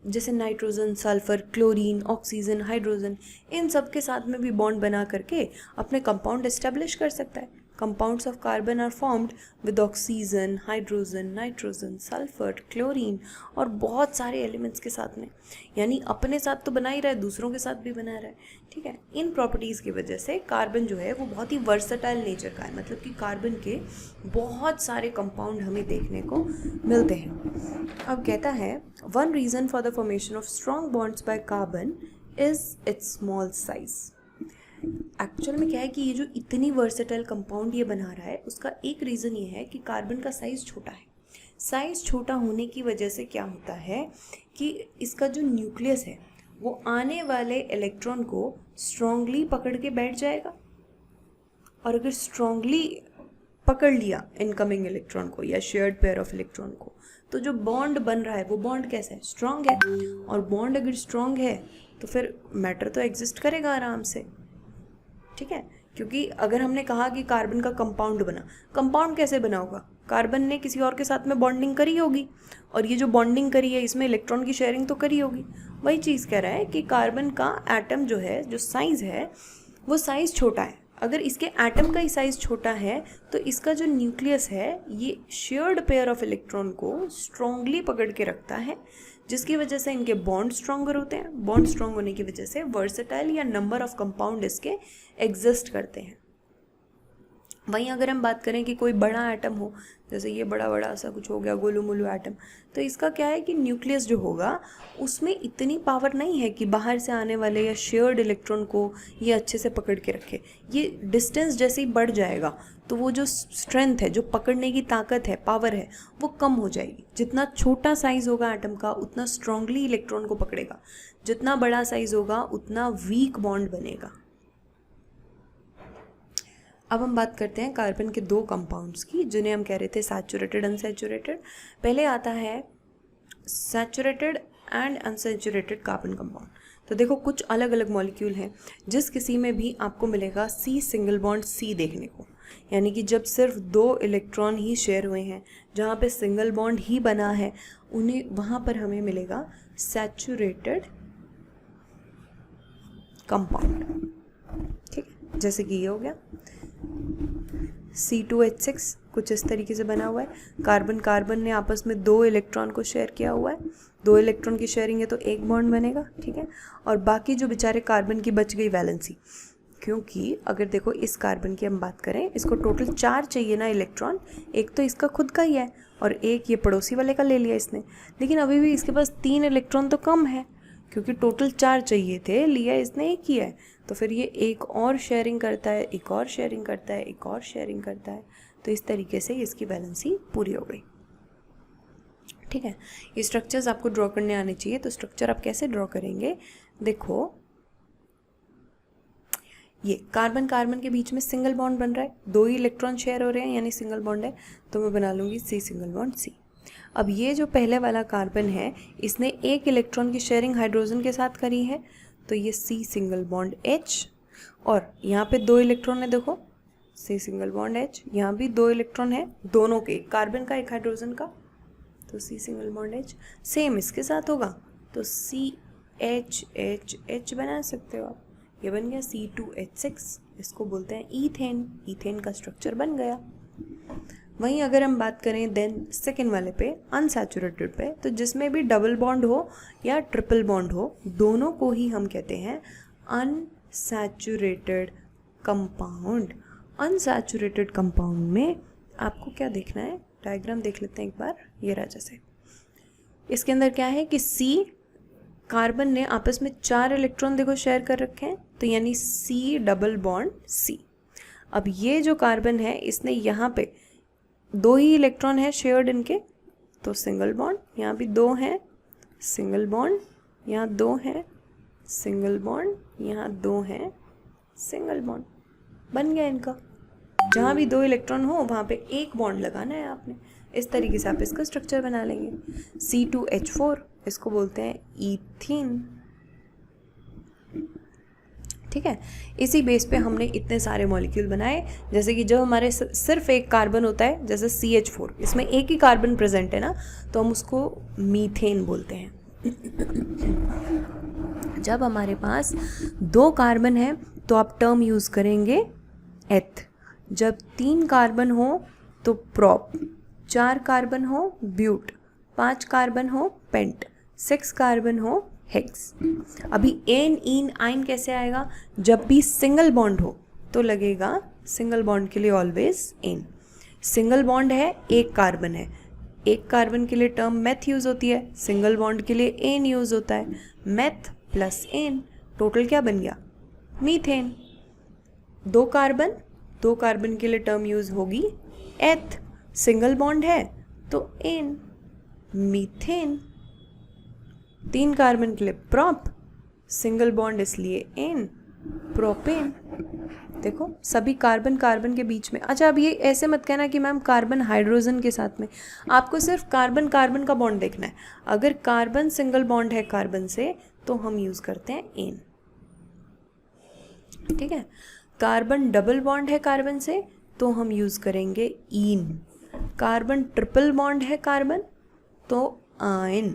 जैसे nitrogen, sulphur, chlorine, oxygen, hydrogen, इन सब के साथ में भी बॉन्ड बना करके अपने कंपाउंड एस्टेब्लिश कर सकता है। Compounds of carbon are formed with oxygen, hydrogen, nitrogen, sulphur, chlorine और बहुत सारे एलिमेंट्स के साथ में, यानी अपने साथ तो बना ही रहा है, दूसरों के साथ भी बना रहा है। ठीक है, इन प्रॉपर्टीज़ की वजह से कार्बन जो है वो बहुत ही वर्सटाइल नेचर का है, मतलब कि कार्बन के बहुत सारे कंपाउंड हमें देखने को मिलते हैं। अब कहता है one reason for the formation of strong bonds by carbon is it's small size. Actual में क्या है कि ये जो इतनी वर्सेटाइल कंपाउंड ये बना रहा है, उसका एक रीज़न ये है कि कार्बन का साइज़ छोटा है। साइज़ छोटा होने की वजह से क्या होता है कि इसका जो न्यूक्लियस है वो आने वाले इलेक्ट्रॉन को स्ट्रांगली पकड़ के बैठ जाएगा, और अगर स्ट्रांगली पकड़ लिया इनकमिंग इलेक्ट्रॉन को या शेयर्ड पेयर ऑफ इलेक्ट्रॉन को, तो जो बॉन्ड बन रहा है वो बॉन्ड कैसा है, स्ट्रांग है। और बॉन्ड अगर स्ट्रांग है तो फिर मैटर तो एग्जिस्ट करेगा आराम से। ठीक है, क्योंकि अगर हमने कहा कि कार्बन का कंपाउंड बना, कंपाउंड कैसे बना होगा, कार्बन ने किसी और के साथ में बॉन्डिंग करी होगी, और ये जो बॉन्डिंग करी है इसमें इलेक्ट्रॉन की शेयरिंग तो करी होगी। वही चीज़ कह रहा है कि कार्बन का एटम जो है, जो साइज़ है वो साइज़ छोटा है। अगर इसके एटम का ही साइज़ छोटा है तो इसका जो न्यूक्लियस है ये शेयर्ड पेयर ऑफ इलेक्ट्रॉन को स्ट्रांगली पकड़ के रखता है, जिसकी वजह से इनके बॉन्ड स्ट्रॉन्गर होते हैं। बॉन्ड स्ट्रॉन्ग होने की वजह से वर्सेटाइल या नंबर ऑफ कंपाउंड इसके एग्जिस्ट करते हैं। वहीं अगर हम बात करें कि कोई बड़ा एटम हो, जैसे ये बड़ा बड़ा सा कुछ हो गया गोलू मोलू एटम, तो इसका क्या है कि न्यूक्लियस जो होगा उसमें इतनी पावर नहीं है कि बाहर से आने वाले या शेयर्ड इलेक्ट्रॉन को ये अच्छे से पकड़ के रखे। ये डिस्टेंस जैसे ही बढ़ जाएगा तो वो जो स्ट्रेंथ है, जो पकड़ने की ताकत है, पावर है, वो कम हो जाएगी। जितना छोटा साइज़ होगा एटम का उतना स्ट्रांगली इलेक्ट्रॉन को पकड़ेगा, जितना बड़ा साइज़ होगा उतना वीक बॉन्ड बनेगा। अब हम बात करते हैं कार्बन के दो कंपाउंड्स की, जिन्हें हम कह रहे थे सैचुरेटेड अनसैचुरेटेड। पहले आता है saturated and unsaturated carbon compound. तो देखो कुछ अलग अलग मॉलिक्यूल हैं, जिस किसी में भी आपको मिलेगा C सिंगल बॉन्ड C देखने को, यानी कि जब सिर्फ 2 इलेक्ट्रॉन ही शेयर हुए हैं, जहाँ पे सिंगल बॉन्ड ही बना है, उन्हें वहाँ पर हमें मिलेगा सैचुरेटेड कंपाउंड। ठीक है, जैसे कि ये हो गया C2H6 कुछ इस तरीके से बना हुआ है। कार्बन कार्बन ने आपस में 2 इलेक्ट्रॉन को शेयर किया हुआ है, 2 इलेक्ट्रॉन की शेयरिंग है तो एक बॉन्ड बनेगा। ठीक है, और बाकी जो बेचारे कार्बन की बच गई वैलेंसी, क्योंकि अगर देखो इस कार्बन की हम बात करें, इसको टोटल 4 चाहिए ना इलेक्ट्रॉन, एक तो इसका खुद का ही है और एक ये पड़ोसी वाले का ले लिया इसने, लेकिन अभी भी इसके पास 3 इलेक्ट्रॉन तो कम है, क्योंकि टोटल 4 चाहिए थे, लिया इसने एक ही है। तो फिर ये एक और शेयरिंग करता है, एक और शेयरिंग करता है, एक और शेयरिंग करता है, तो इस तरीके से इसकी बैलेंसी पूरी हो गई। ठीक है, ये स्ट्रक्चर्स आपको ड्रॉ करने आने चाहिए। तो स्ट्रक्चर आप कैसे ड्रॉ करेंगे, देखो ये कार्बन कार्बन के बीच में सिंगल बॉन्ड बन रहा है, 2 ही इलेक्ट्रॉन शेयर हो रहे हैं, यानी सिंगल बॉन्ड है, तो मैं बना लूँगी C सिंगल बॉन्ड C। अब ये जो पहले वाला कार्बन है, इसने एक इलेक्ट्रॉन की शेयरिंग हाइड्रोजन के साथ करी है, तो ये C सिंगल बॉन्ड H, और यहाँ पे 2 इलेक्ट्रॉन है, देखो C सिंगल बॉन्ड H, यहाँ भी 2 इलेक्ट्रॉन है, दोनों के, कार्बन का एक हाइड्रोजन का, तो C single bond H। Same इसके साथ होगा तो CH बना सकते हो आप, ये बन गया C2H6, इसको बोलते हैं ईथेन, ईथेन का स्ट्रक्चर बन गया। वहीं अगर हम बात करें देन सेकेंड वाले पे, अनसैचुरेटेड पे, तो जिसमें भी डबल बॉन्ड हो या ट्रिपल बॉन्ड हो, दोनों को ही हम कहते हैं अनसैचुरेटेड कंपाउंड। अनसैचुरेटेड कंपाउंड में आपको क्या देखना है, डायग्राम देख लेते हैं एक बार, ये रहा जैसे। इसके अंदर क्या है कि C कार्बन ने आपस में 4 इलेक्ट्रॉन देखो शेयर कर रखे हैं, तो यानी C डबल बॉन्ड C। अब ये जो कार्बन है, इसने यहाँ पे 2 ही इलेक्ट्रॉन है शेयर्ड इनके, तो सिंगल बॉन्ड, यहाँ भी 2 हैं, सिंगल बॉन्ड, यहाँ 2 हैं, सिंगल बॉन्ड, यहाँ 2 हैं, सिंगल बॉन्ड, बन गया इनका। जहाँ भी 2 इलेक्ट्रॉन हो वहाँ पे एक बॉन्ड लगाना है आपने, इस तरीके से आप इसका स्ट्रक्चर बना लेंगे। C2H4, इसको बोलते हैं ईथीन। ठीक है, इसी बेस पे हमने इतने सारे मॉलिक्यूल बनाए, जैसे कि जब हमारे सिर्फ एक कार्बन होता है, जैसे CH4, इसमें एक ही कार्बन प्रेजेंट है ना, तो हम उसको मीथेन बोलते हैं। जब हमारे पास 2 कार्बन है तो आप टर्म यूज़ करेंगे एथ, जब 3 कार्बन हो तो प्रोप, 4 कार्बन हो ब्यूट, 5 कार्बन हो पेंट, 6 कार्बन हो हेक्स। अभी एन इन आइन कैसे आएगा, जब भी सिंगल बॉन्ड हो तो लगेगा सिंगल बॉन्ड के लिए ऑलवेज एन। सिंगल बॉन्ड है, एक कार्बन है, एक कार्बन के लिए टर्म मेथ यूज़ होती है, सिंगल बॉन्ड के लिए एन यूज़ होता है, मेथ प्लस एन, टोटल क्या बन गया, मीथेन। 2 कार्बन के लिए टर्म यूज़ होगी एथ, सिंगल बॉन्ड है तो एन, मीथेन। 3 कार्बन के लिए प्रॉप, सिंगल बॉन्ड इसलिए एन, प्रोपेन। देखो सभी कार्बन कार्बन के बीच में। अच्छा, अब ये ऐसे मत कहना कि मैम कार्बन हाइड्रोजन के साथ में, आपको सिर्फ कार्बन कार्बन का बॉन्ड देखना है। अगर कार्बन सिंगल बॉन्ड है कार्बन से तो हम यूज़ करते हैं एन। ठीक है, कार्बन डबल बॉन्ड है कार्बन से तो हम यूज़ करेंगे ईन। कार्बन ट्रिपल बॉन्ड है कार्बन तो आयन।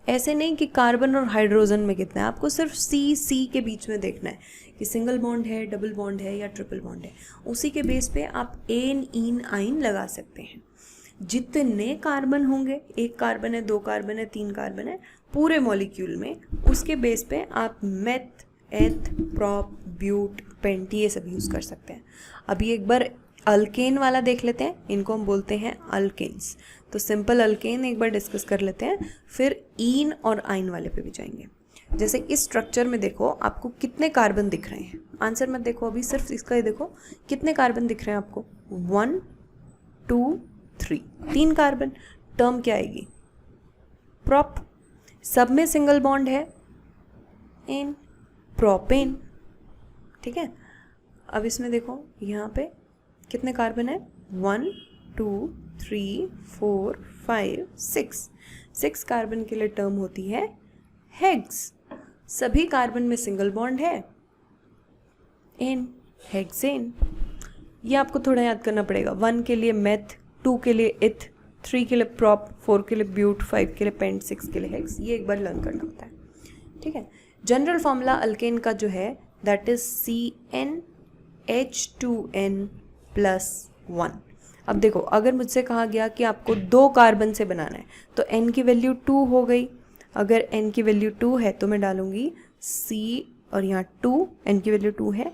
ऐसे नहीं कि कार्बन और हाइड्रोजन में कितना है, आपको सिर्फ C के बीच में देखना है कि सिंगल बॉन्ड है, डबल बॉन्ड है या ट्रिपल बॉन्ड है। उसी के बेस पे आप एन इन आइन लगा सकते हैं। जितने कार्बन होंगे, 1 कार्बन है, 2 कार्बन है, 3 कार्बन है पूरे मॉलिक्यूल में, उसके बेस पे आप मेथ, एथ, प्रॉप, ब्यूट, पेंट ये सब यूज़ कर सकते हैं। अभी एक बार अल्केन वाला देख लेते हैं, इनको हम बोलते हैं अल्केन्स। तो सिंपल अल्केन एक बार डिस्कस कर लेते हैं, फिर ईन और आइन वाले पे भी जाएंगे। जैसे इस स्ट्रक्चर में देखो आपको कितने कार्बन दिख रहे हैं, आंसर मत देखो अभी, सिर्फ इसका ही देखो कितने कार्बन दिख रहे हैं आपको, 1 2 3, 3 कार्बन। टर्म क्या आएगी, प्रॉप, सब में सिंगल बॉन्ड है एन, प्रोपेन। ठीक है, अब इसमें देखो यहाँ पे कितने कार्बन है, 1 2 3 4 5 6 कार्बन के लिए टर्म होती है हेक्स, सभी कार्बन में सिंगल बॉन्ड है, एन, हेक्सेन। ये आपको थोड़ा याद करना पड़ेगा। 1 के लिए मेथ, 2 के लिए इथ, 3 के लिए प्रॉप, 4 के लिए ब्यूट, 5 के लिए पेंट, 6 के लिए हेक्स। ये एक बार लर्न करना होता है, ठीक है। जनरल फॉर्मूला अल्केन का जो है दैट इज CnH2n+1। अब देखो, अगर मुझसे कहा गया कि आपको 2 कार्बन से बनाना है तो n की वैल्यू 2 हो गई। अगर n की वैल्यू 2 है तो मैं डालूंगी C और यहाँ 2, n की वैल्यू 2 है,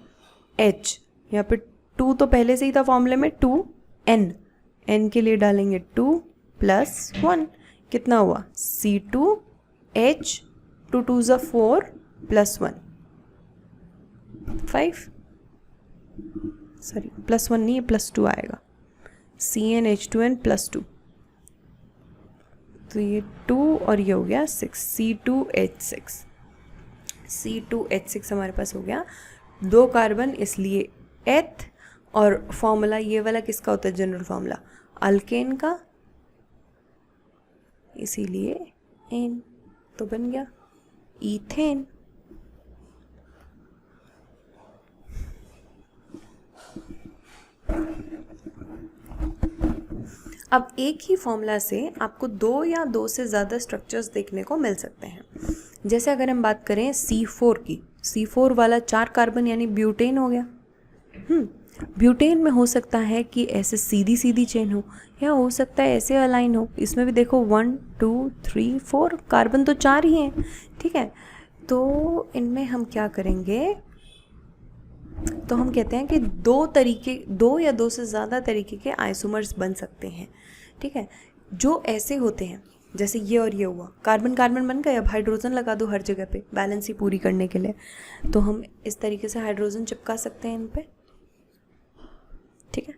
H, यहाँ पे 2 तो पहले से ही था फॉर्मूले में, 2n, n के लिए डालेंगे 2+1, कितना हुआ C2H, 2 2s 4 +1 5, सॉरी +1 नहीं है, +2 आएगा, CnH2n+2, तो ये 2 और ये हो गया 6, C2H6, C2H6 हमारे पास हो गया। 2 कार्बन इसलिए एथ, और फॉर्मूला ये वाला किसका होता है, जनरल फॉर्मूला अल्केन का, इसीलिए एन, तो बन गया ईथेन। अब एक ही फॉर्मूला से आपको 2 या 2 से ज़्यादा स्ट्रक्चर्स देखने को मिल सकते हैं। जैसे अगर हम बात करें C4 की, C4 वाला 4 कार्बन यानी ब्यूटेन हो गया। ब्यूटेन में हो सकता है कि ऐसे सीधी सीधी चेन हो, या हो सकता है ऐसे अलाइन हो। इसमें भी देखो 1 2 3 4 कार्बन तो 4 ही हैं, ठीक है। तो इनमें हम क्या करेंगे, तो हम कहते हैं कि 2 या 2 से ज़्यादा तरीके के आइसोमर्स बन सकते हैं, ठीक है। जो ऐसे होते हैं जैसे ये और ये हुआ, कार्बन कार्बन बन गए, अब हाइड्रोजन लगा दो हर जगह पे बैलेंस ही पूरी करने के लिए, तो हम इस तरीके से हाइड्रोजन चिपका सकते हैं इन पे, ठीक है।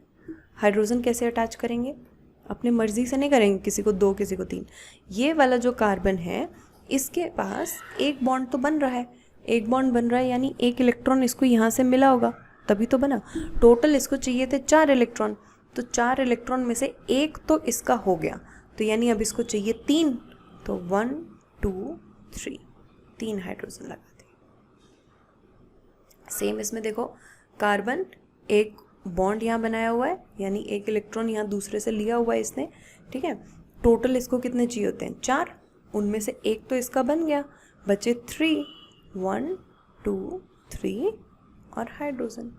हाइड्रोजन कैसे अटैच करेंगे, अपनी मर्जी से नहीं करेंगे, किसी को 2 किसी को 3। ये वाला जो कार्बन है इसके पास एक बॉन्ड तो बन रहा है, एक बॉन्ड बन रहा है यानी एक इलेक्ट्रॉन इसको यहाँ से मिला होगा तभी तो बना। टोटल इसको चाहिए थे 4 इलेक्ट्रॉन, तो 4 इलेक्ट्रॉन में से एक तो इसका हो गया, तो यानी अब इसको चाहिए 3, तो 1 2 3, 3 हाइड्रोजन लगा दें। सेम इसमें देखो, कार्बन एक बॉन्ड यहाँ बनाया हुआ है यानी एक इलेक्ट्रॉन यहाँ दूसरे से लिया हुआ है इसने, ठीक है। टोटल इसको कितने चाहिए होते हैं, 4, उनमें से एक तो इसका बन गया, बचे 3, 1 2 3 और हाइड्रोजन।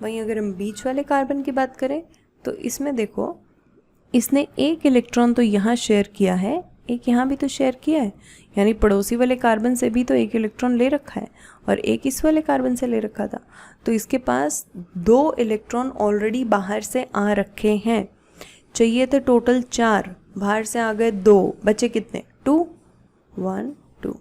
वहीं अगर हम बीच वाले कार्बन की बात करें तो इसमें देखो, इसने एक इलेक्ट्रॉन तो यहाँ शेयर किया है, एक यहाँ भी तो शेयर किया है, यानी पड़ोसी वाले कार्बन से भी तो एक इलेक्ट्रॉन ले रखा है और एक इस वाले कार्बन से ले रखा था, तो इसके पास 2 इलेक्ट्रॉन ऑलरेडी बाहर से आ रखे हैं। चाहिए थे टोटल 4, बाहर से आ गए 2, बचे कितने, 2 1 2।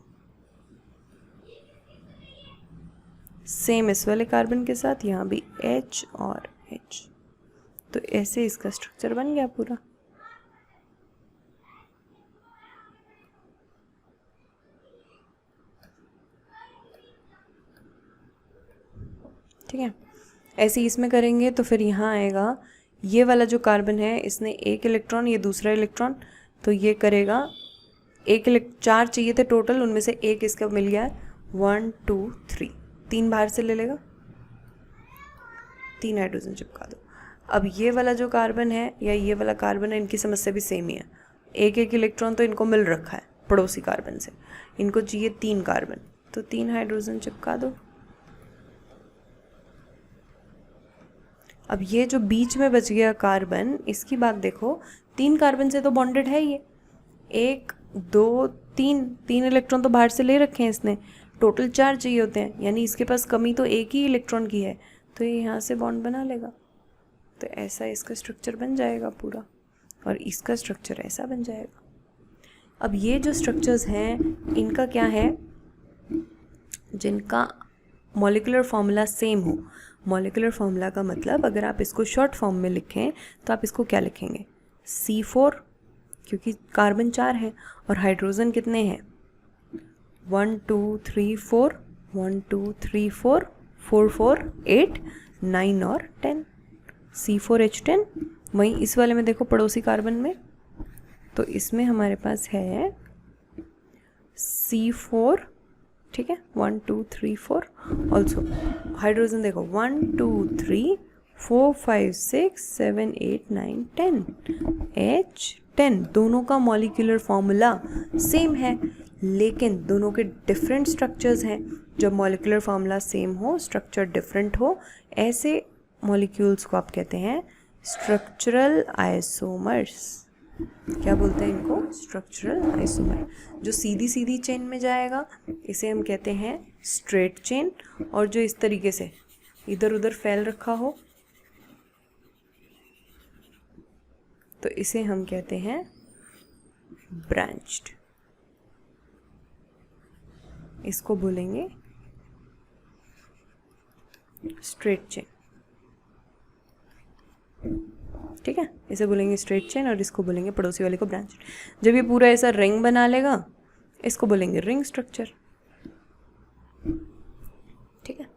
सेम इस वाले कार्बन के साथ यहाँ भी H और H, तो ऐसे इसका स्ट्रक्चर बन गया पूरा। ठीक है, ऐसे ही इसमें करेंगे तो फिर यहाँ आएगा, ये वाला जो कार्बन है इसने एक इलेक्ट्रॉन, ये दूसरा इलेक्ट्रॉन, तो ये करेगा 4 चाहिए थे टोटल, उनमें से एक इसका मिल गया है, 1 2 3, 3 बाहर से ले लेगा, 3 हाइड्रोजन चिपका दो। अब ये वाला जो कार्बन है या ये वाला कार्बन है, इनकी समस्या भी सेम ही है, एक इलेक्ट्रॉन तो इनको मिल रखा है पड़ोसी कार्बन से, इनको चाहिए 3 कार्बन, तो 3 हाइड्रोजन चिपका दो। अब ये जो बीच में बच गया कार्बन, इसकी बात देखो, 3 कार्बन से तो बॉन्डेड है ये, 1 2 3 इलेक्ट्रॉन तो बाहर से ले रखे हैं इसने, टोटल 4 चाहिए होते हैं, यानी इसके पास कमी तो एक ही इलेक्ट्रॉन की है, तो ये यहाँ से बॉन्ड बना लेगा, तो ऐसा इसका स्ट्रक्चर बन जाएगा पूरा, और इसका स्ट्रक्चर ऐसा बन जाएगा। अब ये जो स्ट्रक्चर्स हैं इनका क्या है, जिनका मॉलिक्यूलर फॉर्मूला सेम हो। मॉलिक्यूलर फॉर्मूला का मतलब अगर आप इसको शॉर्ट फॉर्म में लिखें तो आप इसको क्या लिखेंगे, C4, क्योंकि कार्बन 4 है और हाइड्रोजन कितने हैं, 1 2 3 4, 1 2 3 4, 4 4 8 9 और 10, C4H10। वहीं इस वाले में देखो पड़ोसी कार्बन में तो इसमें हमारे पास है C4, ठीक है, 1 2 3 4। ऑल्सो हाइड्रोजन देखो 1 2 3 4 5 6 7 8 9 10 H10। दोनों का मॉलिक्यूलर फॉर्मूला सेम है, लेकिन दोनों के डिफरेंट स्ट्रक्चर्स हैं। जब मॉलिक्यूलर फार्मूला सेम हो, स्ट्रक्चर डिफरेंट हो, ऐसे मॉलिक्यूल्स को आप कहते हैं स्ट्रक्चरल आइसोमर्स। क्या बोलते हैं इनको? Structural isomer. जो सीधी सीधी चेन में जाएगा इसे हम कहते हैं स्ट्रेट चेन, और जो इस तरीके से इधर उधर फैल रखा हो तो इसे हम कहते हैं ब्रांच्ड। इसको बोलेंगे स्ट्रेट चेन, ठीक है, इसे बोलेंगे स्ट्रेट चेन और इसको बोलेंगे पड़ोसी वाले को ब्रांच। जब ये पूरा ऐसा रिंग बना लेगा इसको बोलेंगे रिंग स्ट्रक्चर, ठीक है।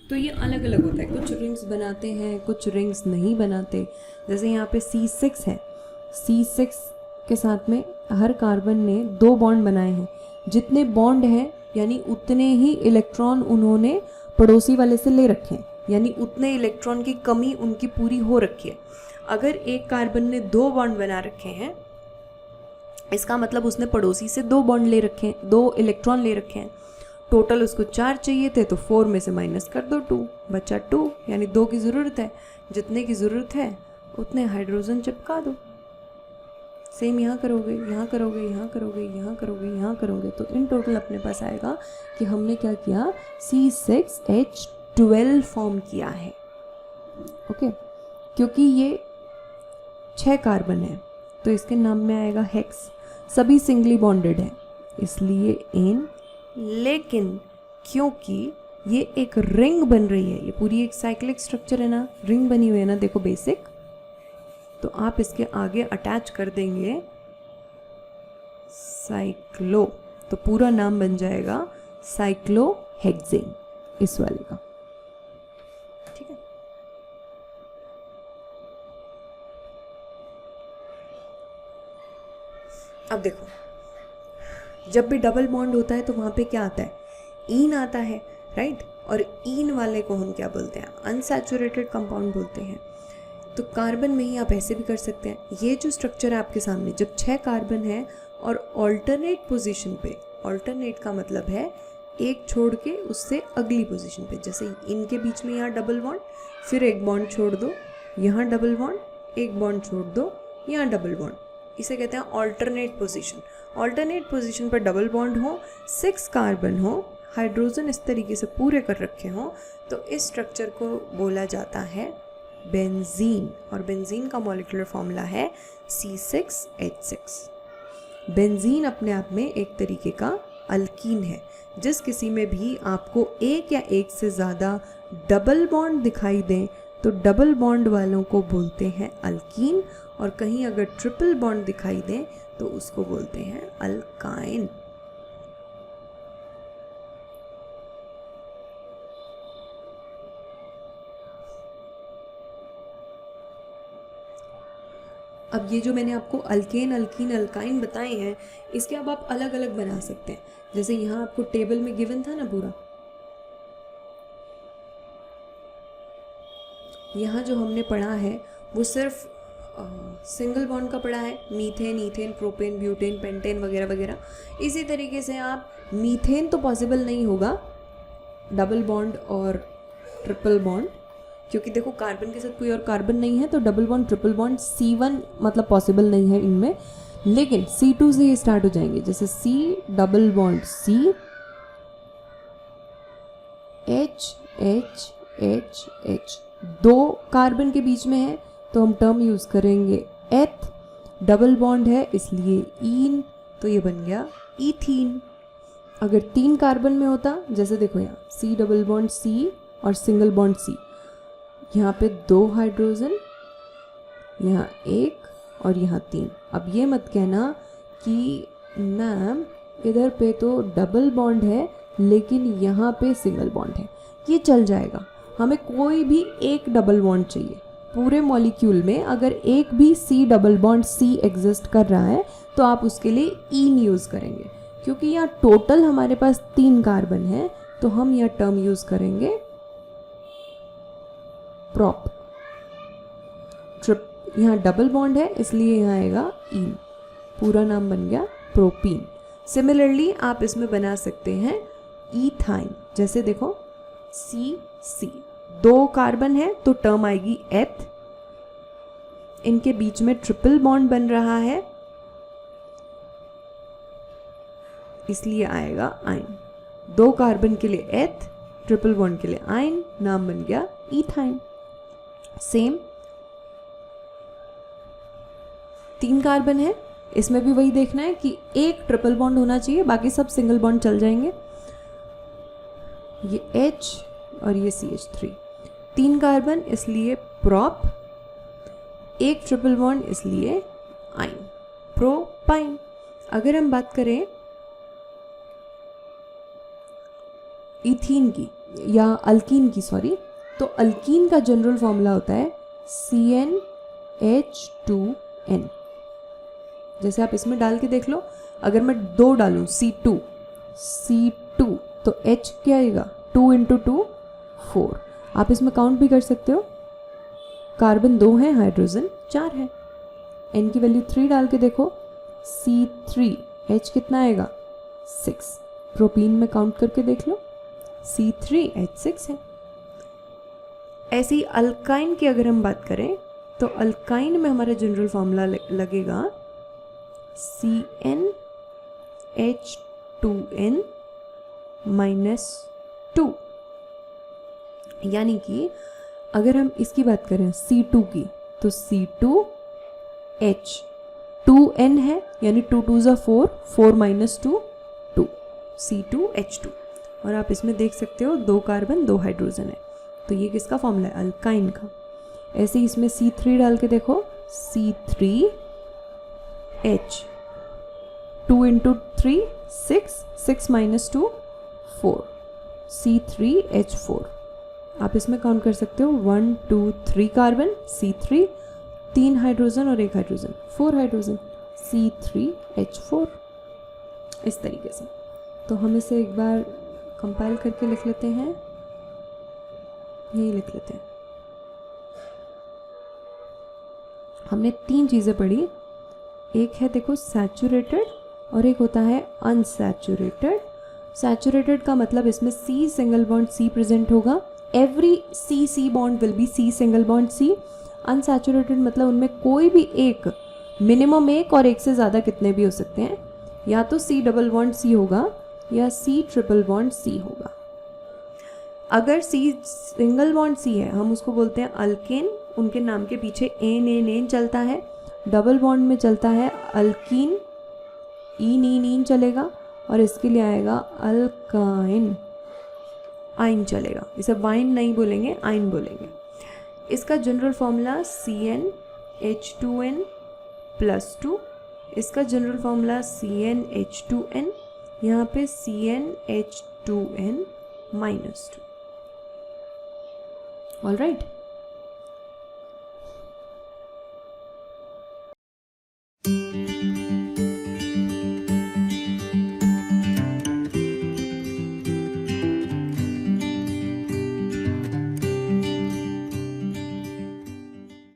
तो ये अलग अलग होता है, कुछ रिंग्स बनाते हैं, कुछ रिंग्स नहीं बनाते। जैसे यहाँ पे C6 है, C6 के साथ में हर कार्बन ने 2 बॉन्ड बनाए हैं। जितने बॉन्ड हैं यानी उतने ही इलेक्ट्रॉन उन्होंने पड़ोसी वाले से ले रखे हैं, यानी उतने इलेक्ट्रॉन की कमी उनकी पूरी हो रखी है। अगर एक कार्बन ने 2 बॉन्ड बना रखे हैं, इसका मतलब उसने पड़ोसी से 2 बॉन्ड ले रखे हैं, 2 इलेक्ट्रॉन ले रखे हैं। टोटल उसको 4 चाहिए थे, तो 4 में से माइनस कर दो 2, बचा 2, यानी 2 की ज़रूरत है। जितने की ज़रूरत है उतने हाइड्रोजन चिपका दो। सेम यहाँ करोगे, यहाँ करोगे, यहाँ करोगे, यहाँ करोगे, यहाँ करोगे, तो इन टोटल अपने पास आएगा कि हमने क्या किया, C6H12 फॉर्म किया है। ओके, क्योंकि ये 6 कार्बन है तो इसके नाम में आएगा हेक्स। सभी सिंगली बॉन्डेड है इसलिए एन, लेकिन क्योंकि ये एक रिंग बन रही है, ये पूरी एक साइक्लिक स्ट्रक्चर है ना, रिंग बनी हुई है ना, देखो बेसिक, तो आप इसके आगे अटैच कर देंगे साइक्लो, तो पूरा नाम बन जाएगा साइक्लोहेक्सेन इस वाले का, ठीक है। अब देखो, जब भी डबल बॉन्ड होता है तो वहाँ पे क्या आता है, ईन आता है, राइट। और ईन वाले को हम क्या बोलते हैं, अनसैचुरेटेड कंपाउंड बोलते हैं। तो कार्बन में ही आप ऐसे भी कर सकते हैं। ये जो स्ट्रक्चर है आपके सामने, जब 6 कार्बन है और ऑल्टरनेट पोजीशन पे, ऑल्टरनेट का मतलब है एक छोड़ के उससे अगली पोजीशन पे, जैसे इनके बीच में यहाँ डबल बॉन्ड, फिर एक बॉन्ड छोड़ दो, यहाँ डबल बॉन्ड, एक बॉन्ड छोड़ दो, यहाँ डबल बॉन्ड, इसे कहते हैं ऑल्टरनेट पोजीशन। ऑल्टरनेट पोजीशन पर डबल बॉन्ड हो, 6 कार्बन हो, हाइड्रोजन इस तरीके से पूरे कर रखे हों, तो इस स्ट्रक्चर को बोला जाता है बेंजीन। और बेंजीन का मॉलिक्यूलर फॉर्मूला है C6H6। बेंजीन अपने आप में एक तरीके का अल्कीन है। जिस किसी में भी आपको एक या एक से ज़्यादा डबल बॉन्ड दिखाई दें तो डबल बॉन्ड वालों को बोलते हैं अल्कीन, और कहीं अगर ट्रिपल बॉन्ड दिखाई दें तो उसको बोलते हैं अल्काइन। अब ये जो मैंने आपको अल्केन, अल्कीन, अल्काइन बताए हैं, इसके अब आप अलग अलग बना सकते हैं। जैसे यहाँ आपको टेबल में गिवन था ना पूरा, यहाँ जो हमने पढ़ा है वो सिर्फ सिंगल बॉन्ड का पढ़ा है, methane, ethane, propane, butane, pentane वगैरह वगैरह। इसी तरीके से आप मीथेन तो पॉसिबल नहीं होगा डबल बॉन्ड और ट्रिपल बॉन्ड, क्योंकि देखो कार्बन के साथ कोई और कार्बन नहीं है, तो double bond, triple bond, C1 मतलब पॉसिबल नहीं है इनमें। लेकिन C2 से ये स्टार्ट हो जाएंगे, जैसे C double bond C, H H H H, 2 carbon के बीच में है तो हम टर्म यूज़ करेंगे एथ, डबल बॉन्ड है इसलिए ईन, तो ये बन गया ईथीन। अगर 3 कार्बन में होता, जैसे देखो यहाँ C डबल बॉन्ड C और सिंगल बॉन्ड C, यहाँ पे 2 हाइड्रोजन, यहाँ 1 और यहाँ 3। अब ये मत कहना कि मैम इधर पे तो डबल बॉन्ड है लेकिन यहाँ पे सिंगल बॉन्ड है, ये चल जाएगा। हमें कोई भी एक डबल बॉन्ड चाहिए पूरे मॉलिक्यूल में। अगर एक भी C double bond C exist कर रहा है तो आप उसके लिए ईन यूज़ करेंगे। क्योंकि यहाँ टोटल हमारे पास 3 कार्बन है तो हम यह टर्म यूज़ करेंगे प्रॉप। ट्रिप यहाँ डबल बॉन्ड है इसलिए यहाँ आएगा ईन, पूरा नाम बन गया प्रोपीन। सिमिलरली आप इसमें बना सकते हैं ईथाइन। जैसे देखो C 2 कार्बन है तो टर्म आएगी एथ, इनके बीच में ट्रिपल बॉन्ड बन रहा है इसलिए आएगा आइन। 2 कार्बन के लिए एथ, ट्रिपल बॉन्ड के लिए आइन, नाम बन गया ईथाइन। सेम 3 कार्बन है, इसमें भी वही देखना है कि एक ट्रिपल बॉन्ड होना चाहिए, बाकी सब सिंगल बॉन्ड चल जाएंगे। ये H और ये CH3, 3 कार्बन इसलिए प्रॉप, एक ट्रिपल बॉन्ड इसलिए आइन, प्रोपाइन। अगर हम बात करें इथीन की या अल्कीन की, सॉरी, तो अल्कीन का जनरल फॉर्मूला होता है CnH2n। जैसे आप इसमें डाल के देख लो, अगर मैं 2 डालूं C2 तो H क्या आएगा 2 × 2 4। आप इसमें काउंट भी कर सकते हो, कार्बन 2 है, हाइड्रोजन 4 है। N की वैल्यू 3 डाल के देखो, C3 H कितना आएगा 6। प्रोपीन में काउंट करके देख लो, C3H6 है। ऐसी अल्काइन की अगर हम बात करें तो अल्काइन में हमारा जनरल फॉर्मूला लगेगा CnH2n -2। यानी कि अगर हम इसकी बात करें C2 की तो C2H 2n है, यानी 2 2 = 4, 4 - 2 2, C2H2। और आप इसमें देख सकते हो 2 कार्बन 2 हाइड्रोजन है, तो ये किसका फॉर्मूला है अल्काइन का। ऐसे ही इसमें C3 डाल के देखो, C3H 2 × 3 6, 6 - 2 4, C3H4। आप इसमें काउंट कर सकते हो 1 2 3 कार्बन C3, 3 हाइड्रोजन और 1 हाइड्रोजन, 4 हाइड्रोजन, C3H4। इस तरीके से। तो हम इसे एक बार कंपाइल करके लिख लेते हैं, यही लिख लेते हैं। हमने 3 चीज़ें पढ़ी, एक है देखो सैचुरेटेड और एक होता है अनसैचुरेटेड। सैचुरेटेड का मतलब इसमें C single bond C present होगा, every C bond will be C single bond C। Unsaturated मतलब उनमें कोई भी एक, मिनिमम एक और एक से ज़्यादा कितने भी हो सकते हैं, या तो C डबल बॉन्ड C होगा या C ट्रिपल बॉन्ड C होगा। अगर C सिंगल बॉन्ड C है हम उसको बोलते हैं अल्केन, उनके नाम के पीछे एन चलता है। डबल बॉन्ड में चलता है अल्कीन, ईन चलेगा, और इसके लिए आएगा अल्काइन, आइन चलेगा। इसे वाइन नहीं बोलेंगे, आइन बोलेंगे। इसका जनरल फॉर्मूला CnH2n +2, इसका जनरल फॉर्मूला CnH2n, यहाँ पे CnH2n -2। All right.